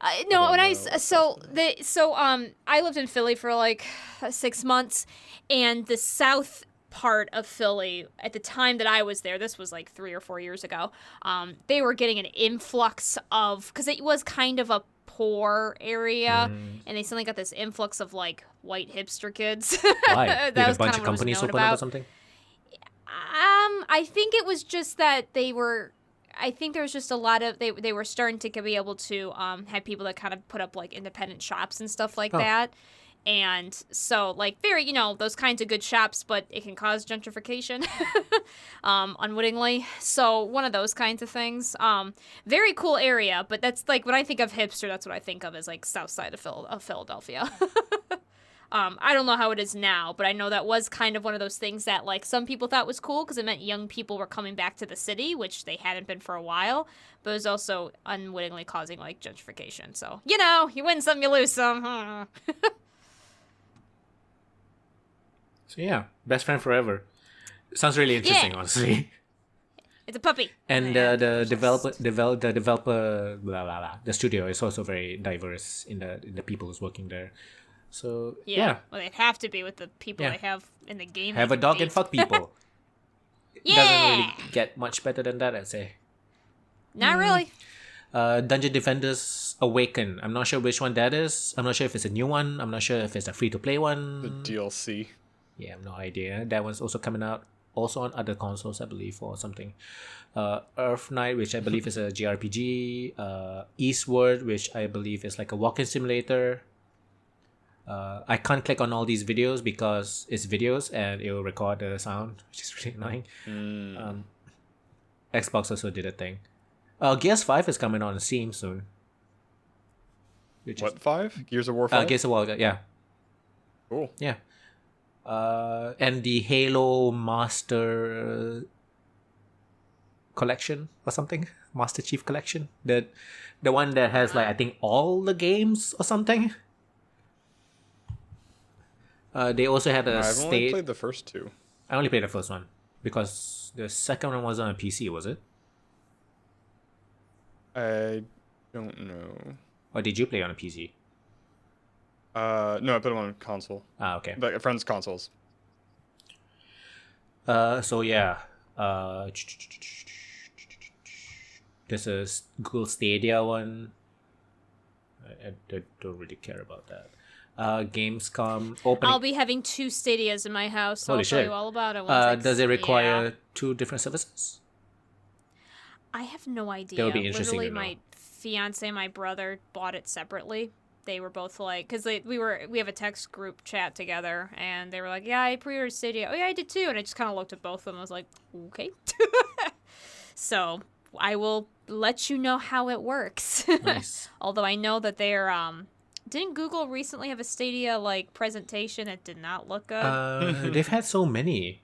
No, I when don't know. I lived in Philly for like 6 months, and the south part of Philly at the time that I was there, this was like 3 or 4 years ago, they were getting an influx of, because it was kind of a poor area, and they suddenly got this influx of like white hipster kids. Why? That Did a was bunch kind of of what was companies known open up or about. something? I think it was just that they were. I think there was just a lot of they were starting to be able to have people that kind of put up like independent shops and stuff like that, and so like very those kinds of good shops, but it can cause gentrification unwittingly. So one of those kinds of things. Very cool area, but that's like when I think of hipster, that's what I think of as like south side of Philadelphia. I don't know how it is now, but I know that was kind of one of those things that like some people thought was cool because it meant young people were coming back to the city, which they hadn't been for a while, but it was also unwittingly causing like gentrification. So, you win some, you lose some. So yeah, best friend forever. Sounds really interesting, Yeah. honestly. It's a puppy. And Yeah, the precious. developer, blah blah blah. The studio is also very diverse in the people who's working there. So yeah, Well, they'd have to be with the people Yeah. they have in the game. have a dog and fuck people. Yeah. Doesn't really get much better than that, I'd say. Not really. Dungeon Defenders Awaken. I'm not sure which one that is. I'm not sure if it's a new one. I'm not sure if it's a free-to-play one. The DLC. Yeah, I have no idea. That one's also coming out, also on other consoles, I believe, or something. Earth Knight, which I believe is a JRPG. Eastward, which I believe is like a walking simulator. I can't click on all these videos because it's videos and it will record the sound, which is really annoying. Xbox also did a thing. Gears 5 is coming on Steam soon. Which What, 5? Gears of War 5? Gears of War, yeah. Cool. Yeah. And the Halo Master Collection or something, Master Chief Collection, the one that has like I think all the games or something. They also had a I've only state. played the first 2. I only played the first one because the second one was on a PC, was it? I don't know. Or did you play on a PC? No, I put them on console. Ah, okay. Like friends' consoles. So yeah. There's a Google Stadia one. I don't really care about that. Gamescom opening. I'll be having 2 Stadias in my house, so Holy I'll tell shit. you all about it. Once Does it require Yeah. 2 different services? I have no idea. That would be interesting Literally, to know. my fiance and my brother bought it separately. They were both like, because we have a text group chat together, and they were like, "Yeah, I pre-ordered Stadia." "Oh yeah, I did too." And I just kind of looked at both of them. I was like, "Okay." So I will let you know how it works. Nice. Although I know that they're didn't Google recently have a Stadia like presentation that did not look good? They've had so many.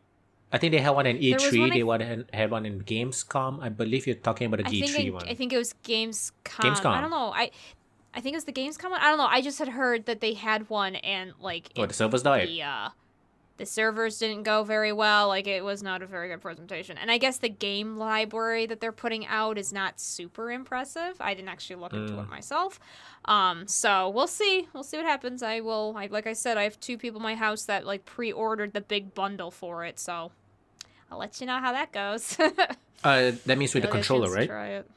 I think they had one in was E3. one They had one in Gamescom. I believe you're talking about the I G3 think one. I think it was Gamescom. Gamescom. I don't know. I I think it was the Gamescom one. I don't know. I just had heard that they had one and like the servers died. The servers didn't go very well. Like, it was not a very good presentation. And I guess the game library that they're putting out is not super impressive. I didn't actually look into it myself. So we'll see. We'll see what happens. Like I said, I have 2 people in my house that, like, pre-ordered the big bundle for it. So I'll let you know how that goes. That means with the controller, right? Try it.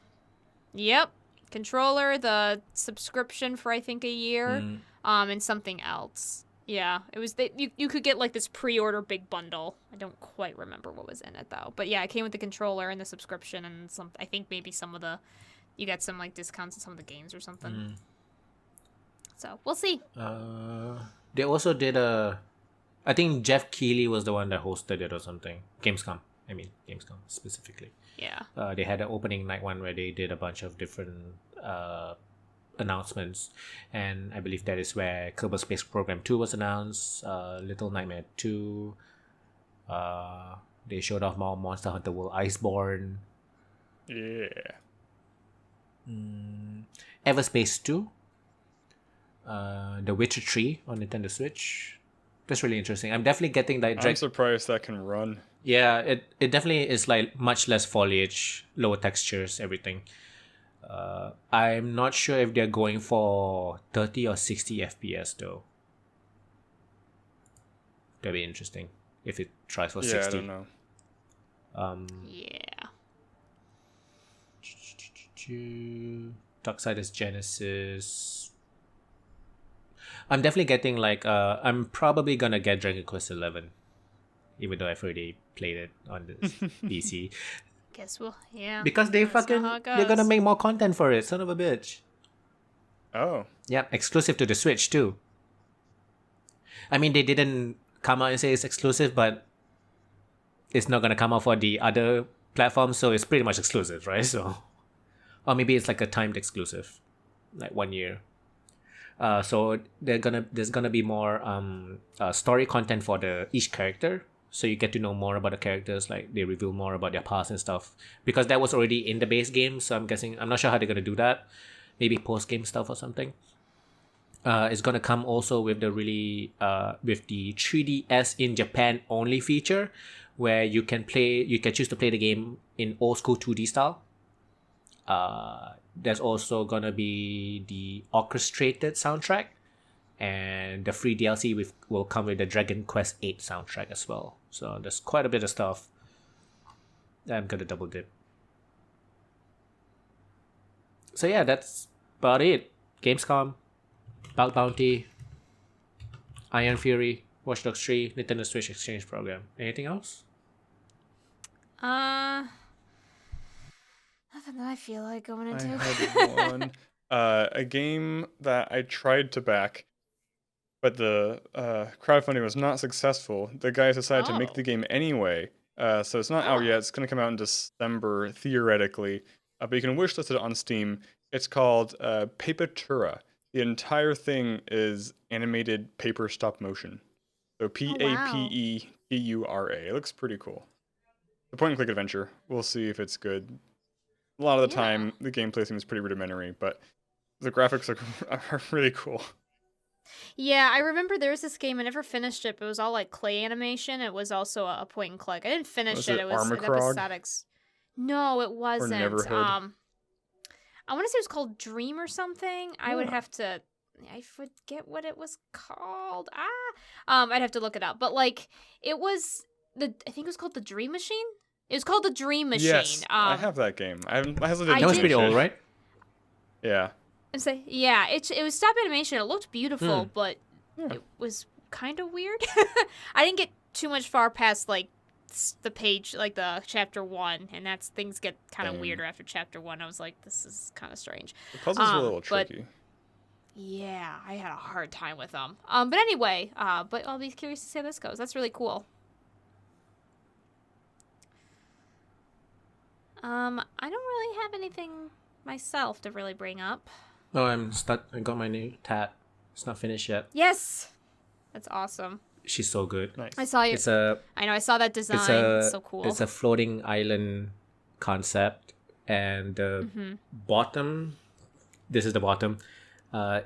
Yep. Controller, the subscription for, I think, a year, and something else. Yeah, it was you could get like this pre-order big bundle. I don't quite remember what was in it though. But yeah, it came with the controller and the subscription and I think maybe you got some like discounts on some of the games or something. So, we'll see. They also did I think Jeff Keighley was the one that hosted it or something. Gamescom specifically. Yeah. They had an opening night one where they did a bunch of different announcements, and I believe that is where Kerbal Space Program 2 was announced, Little Nightmare 2, they showed off more Monster Hunter World Iceborne. Yeah. Everspace 2, The Witcher 3 on Nintendo Switch. That's really interesting. I'm definitely getting that. I'm surprised that can run. Yeah, it definitely is like much less foliage, lower textures, everything. I'm not sure if they're going for 30 or 60 FPS though. That'd be interesting if it tries for 60. I don't know. Yeah. Darksiders Genesis. I'm definitely getting like I'm probably gonna get Dragon Quest 11, even though I've already played it on the PC. Guess yeah. Because they're gonna make more content for it, son of a bitch. Oh. Yeah, exclusive to the Switch too. I mean, they didn't come out and say it's exclusive, but it's not gonna come out for the other platforms, so it's pretty much exclusive, right? So, or maybe it's like a timed exclusive, like 1 year. So there's gonna be more story content for each character. So you get to know more about the characters, like they reveal more about their past and stuff. Because that was already in the base game, so I'm not sure how they're gonna do that. Maybe post-game stuff or something. It's gonna come also with with the 3DS in Japan only feature, where you can choose to play the game in old school 2D style. There's also gonna be the orchestrated soundtrack, and the free DLC will come with the Dragon Quest 8 soundtrack as well. So there's quite a bit of stuff. I'm gonna double dip. So yeah, that's about it. Gamescom, Bug Bounty, Iron Fury, Watch Dogs 3, Nintendo Switch Exchange Program. Anything else? Nothing that I feel like going into. I had one. A game that I tried to back, but the crowdfunding was not successful. The guys decided to make the game anyway. So it's not out yet. It's going to come out in December, theoretically. But you can wishlist it on Steam. It's called Papetura. The entire thing is animated paper stop motion. So Papetura. It looks pretty cool. The point-and-click adventure. We'll see if it's good. A lot of the time, the gameplay seems pretty rudimentary, but the graphics are really cool. Yeah, I remember there was this game. I never finished it, but it was all like clay animation. It was also a point and click. I didn't finish it. It was episodics. No, it wasn't. Or Neverhood. I want to say it was called Dream or something. I would have to. I forget what it was called. I'd have to look it up. But like, it was I think it was called the Dream Machine. It was called the Dream Machine. Yes, I have that game. That was pretty old, right? Yeah. Yeah, it was stop animation. It looked beautiful, but it was kind of weird. I didn't get too much far past like the page, like the chapter 1, and things get kind of weirder after chapter 1. I was like, this is kind of strange. The puzzles were a little tricky. Yeah, I had a hard time with them. But anyway, but I'll be curious to see how this goes. That's really cool. I don't really have anything myself to really bring up. Oh, I got my new tat. It's not finished yet. Yes, that's awesome. She's so good. Nice. I saw you. I know. I saw that design. It's so cool. It's a floating island concept, and the bottom. This is the bottom.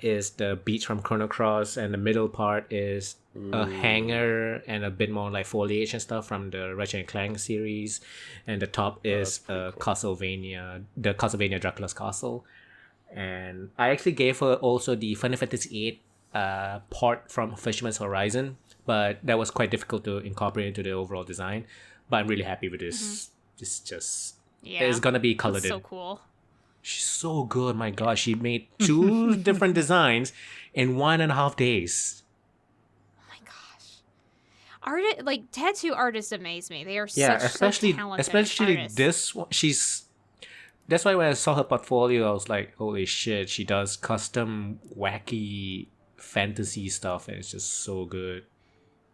is the beach from Chrono Cross, and the middle part is a hangar and a bit more like foliage and stuff from the Ratchet and Clank series, and the top is cool. the Castlevania Dracula's Castle. And I actually gave her also the Final Fantasy VIII part from Fisherman's Horizon, but that was quite difficult to incorporate into the overall design. But I'm really happy with this. It's just it's gonna be colored That's in. so cool. She's so good, my gosh. She made 2 different designs in 1.5 days. Tattoo artists amaze me. They are especially so talented artists. this one. That's why when I saw her portfolio, I was like, holy shit, she does custom wacky fantasy stuff, and it's just so good.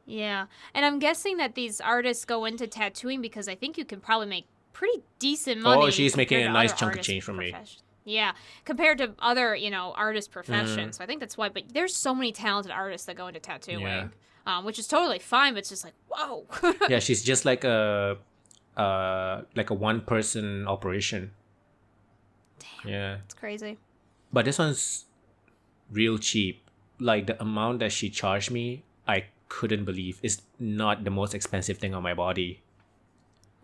Yeah, and I'm guessing that these artists go into tattooing because I think you can probably make pretty decent money. Oh, she's making compared a to nice other chunk of artist change from me. Yeah, compared to other, artist professions. So I think that's why. But there's so many talented artists that go into tattooing, which is totally fine. But it's just like, whoa. Yeah, she's just like a 1-person operation. Damn. Yeah, it's crazy. but this one's real cheap. Like the amount that she charged me, I couldn't believe. It's not the most expensive thing on my body.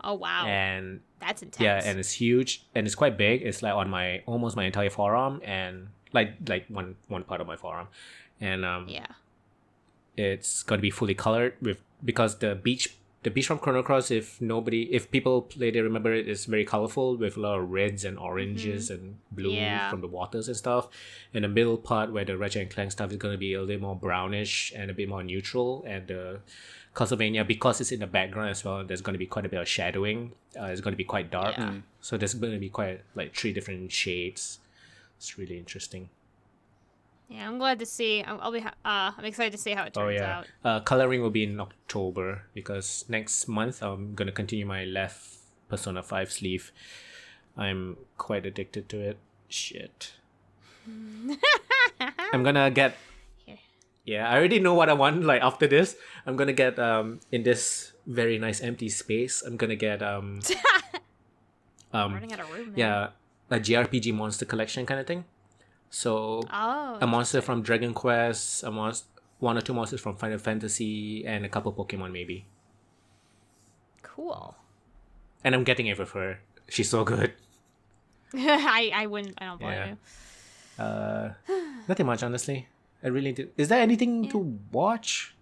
Oh wow. And that's intense. yeah, and it's huge and it's quite big. It's like on my almost my entire forearm, and like one part of my forearm. And it's gonna be fully colored because the beach from Chrono Cross, if people play, they remember it, is very colorful with a lot of reds and oranges and blue from the waters and stuff. And the middle part where the Ratchet and Clank stuff is going to be a little more brownish and a bit more neutral. And the Castlevania, because it's in the background as well, there's going to be quite a bit of shadowing. It's going to be quite dark. So there's going to be quite like 3 different shades. It's really interesting. Yeah, I'm glad to see. I'm excited to see how it turns out. Coloring will be in October because next month I'm gonna continue my left Persona 5 sleeve. I'm quite addicted to it. Shit. I'm gonna get. Yeah, I already know what I want. Like after this, I'm gonna get in this very nice empty space. I'm gonna get running out of room. Yeah, a JRPG monster collection kind of thing. So a monster from Dragon Quest, 1 or 2 monsters from Final Fantasy, and a couple Pokemon maybe. Cool. And I'm getting it with her. She's so good. I don't blame you. Nothing much, honestly. I really do. Is there anything to watch?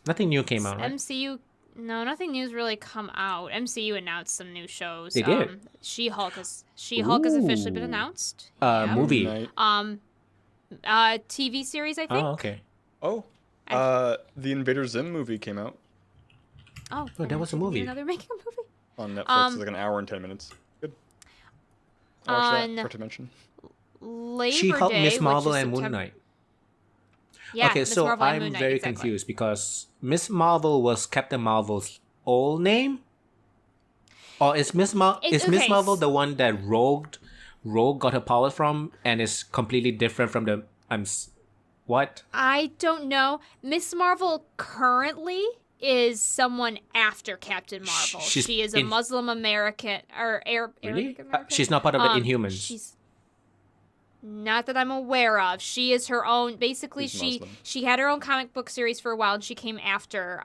Nothing new came out, right? MCU. No, nothing new's really come out. MCU announced some new shows. They did. She-Hulk has officially been announced. Movie. TV series, I think. Oh, okay. Oh, the Invader Zim movie came out Oh, that was a movie. You know they're making a movie on Netflix. It's like an hour and 10 minutes. Good. I watched that, for to mention. Labor She-Hulk, Day, Miss Marvel, which is and Moon September- Knight. Yeah, Okay, Miss so Marvel and Moon I'm Knight, very exactly. confused because Miss Marvel was Captain Marvel's old name, or is Miss Marvel the one that Rogue got her power from, and is completely different from the what? I don't know. Miss Marvel currently is someone after Captain Marvel. She is a Muslim American or Arab Really? American. She's not part of the Inhumans. She's not that I'm aware of. She is her own. Basically, She's she had her own comic book series for a while, and she came after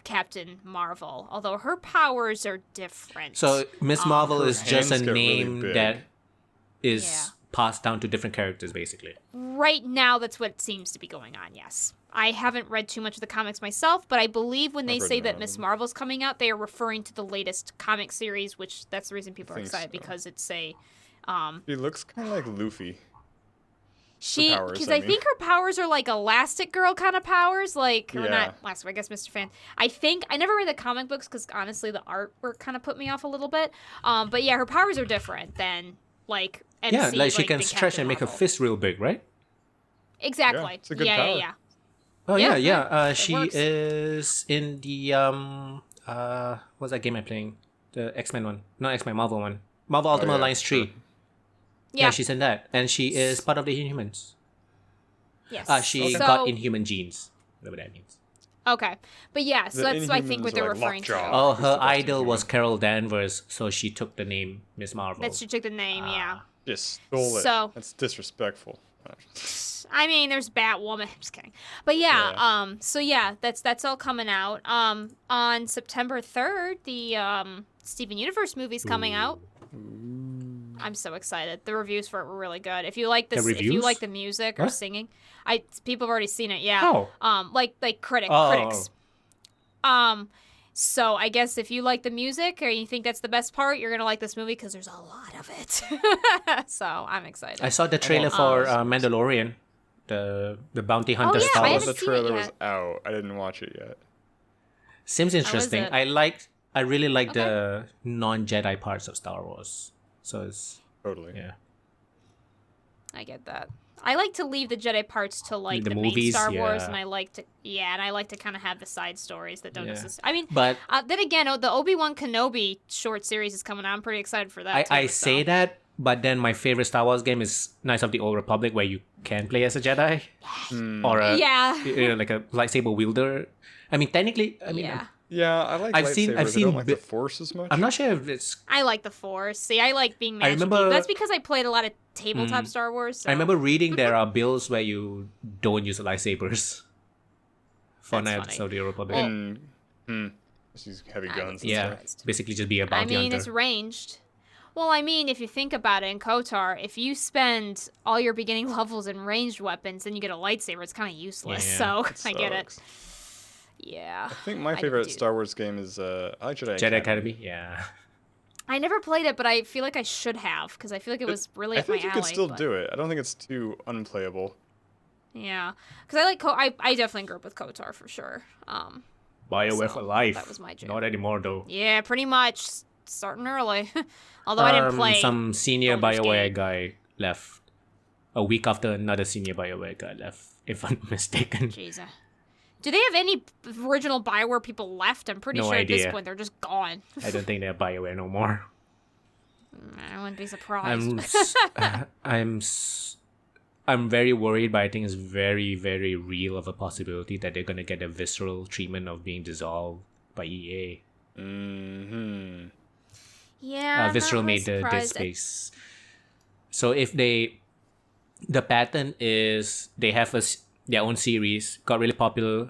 Captain Marvel. Although her powers are different. So Miss Marvel is just a hands get really name big. that is passed down to different characters, basically. Right now, that's what seems to be going on, yes. I haven't read too much of the comics myself, but I believe when they say that Miss Marvel's coming out, they are referring to the latest comic series, which that's the reason people are excited, because it's a... She looks kind of like Luffy. Because I think her powers are like Elastic Girl kind of powers, like not Elastic. I guess Mr. Fan. I never read the comic books because honestly the artwork kind of put me off a little bit. But yeah, her powers are different than like MC. Yeah, like she can the stretch Captain and make her Marvel. fist real big, right? Exactly. Yeah, it's a good power. Yeah. Oh Yeah, it she works. is in the what's that game I'm playing? The X-Men one, not X-Men, Marvel one. Marvel Ultimate Alliance 3. Yeah. She's in that, and she is part of the Inhumans. Yes. She got Inhuman genes, whatever that means. Okay, but yeah, so The that's I think Inhumans what they're are like referring to. Lockjaw. Oh, Who's her the best idol Inhuman? was Carol Danvers, so she took the name Miss Marvel. That she took the name, yeah. Just stole it. So- That's disrespectful. I mean, there's Batwoman. I'm just kidding. But yeah, so yeah, that's all coming out. On September 3rd, the Steven Universe movie's coming out. I'm so excited. The reviews for it were really good. If you like this, if you reviews? like the music or What? singing, people have already seen it. Yeah. How? Like critics. So I guess if you like the music or you think that's the best part, you're gonna like this movie because there's a lot of it. So I'm excited. I saw the trailer for Mandalorian, the bounty hunter yeah, Star I Wars. The haven't seen it trailer was yet. out. I didn't watch it yet. Seems interesting. it? I really like the non-Jedi parts of Star Wars. So it's Totally. yeah. I get that. I like to leave the Jedi parts to like The the main movies, Star Wars, yeah. and I like to kind of have the side stories that don't Yeah. necessarily. I mean, But then again, the Obi-Wan Kenobi short series is coming out. I'm pretty excited for that. I too, say so. that, but then my favorite Star Wars game is Knights of the Old Republic, where you can play as a Jedi or like a lightsaber wielder. I mean, technically, Yeah. Yeah, I like I've lightsabers. seen- I've I seen don't like the bi- Force as much. I'm not sure if it's. I like the Force. See, I like being I magic. remember- That's because I played a lot of tabletop Star Wars. So. I remember reading there are builds where you don't use lightsabers for That's Knights funny. of the Old Republic. And these heavy I guns. would And Yeah, stuff. surprised. basically just be a I bounty mean, hunter. it's ranged. Well, I mean, if you think about it in KOTOR, if you spend all your beginning levels in ranged weapons, then you get a lightsaber. It's kind of useless. Yeah, So It I get it. sucks. Yeah. I think my I favorite do. Star Wars game is I like Jedi Jedi Academy, yeah. I never played it, but I feel like I should have because I feel like it was really I up my think you alley. could still but- do it. I don't think it's too unplayable. Yeah, because I like I definitely grew up with KOTOR for sure. BioWare So, for life. that was my jam. Not anymore though. Yeah, pretty much starting early. Although I didn't play. Some senior Baldur's BioWare Gate. guy left a week after another senior BioWare guy left, if I'm mistaken. Jeez. Do they have any original Bioware people left? I'm pretty No sure at idea. this point they're just gone. I don't think they're BioWare no more. I wouldn't be surprised. I'm very worried, but I think it's very, very real of a possibility that they're gonna get a visceral treatment of being dissolved by EA. Mm-hmm. Yeah. Visceral not really made the Dead surprised. Space. So if the pattern is they have their own series, got really popular,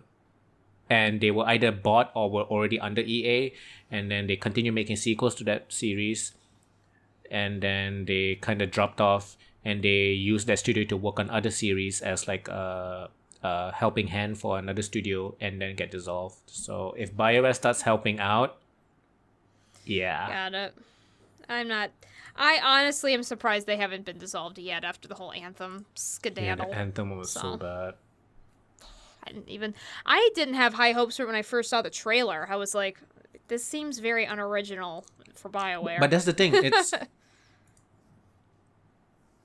and they were either bought or were already under EA, and then they continue making sequels to that series, and then they kind of dropped off, and they used that studio to work on other series as like a helping hand for another studio, and then get dissolved. So if BioWare starts helping out, yeah. Got it. I honestly am surprised they haven't been dissolved yet after the whole Anthem Yeah, skedaddle. the Anthem was so So. bad. I didn't have high hopes for it when I first saw the trailer. I was like, this seems very unoriginal for BioWare. But that's the thing. It's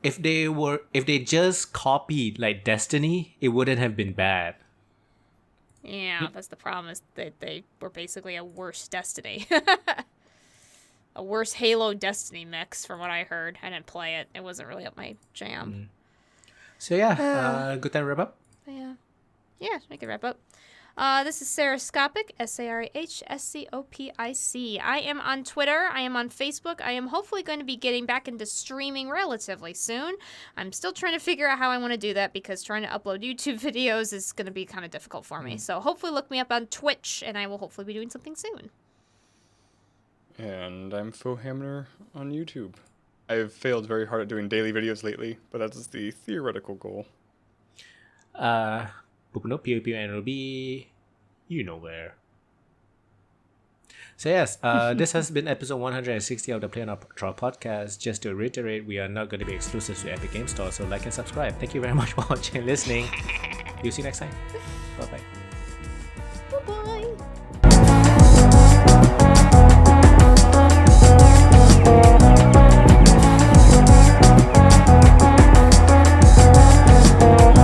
if they just copied like Destiny, it wouldn't have been bad. Yeah, that's the problem is that they were basically a worse Destiny. A worse Halo Destiny mix from what I heard. I didn't play it. It wasn't really up my jam. So yeah, good time to wrap up. Yeah. Yeah, make it wrap up. This is Sarahscopic, SARHSCOPIC. I am on Twitter. I am on Facebook. I am hopefully going to be getting back into streaming relatively soon. I'm still trying to figure out how I want to do that because trying to upload YouTube videos is going to be kind of difficult for me. So hopefully look me up on Twitch, and I will hopefully be doing something soon. And I'm Foehamner on YouTube. I've failed very hard at doing daily videos lately, but that is the theoretical goal. Pupunoob, PUPNOB, you know where. So yes, this has been episode 160 of the playonultra podcast. Just to reiterate, we are not going to be exclusive to Epic Games Store, so like and subscribe. Thank you very much for watching and listening. See you next time. Bye bye.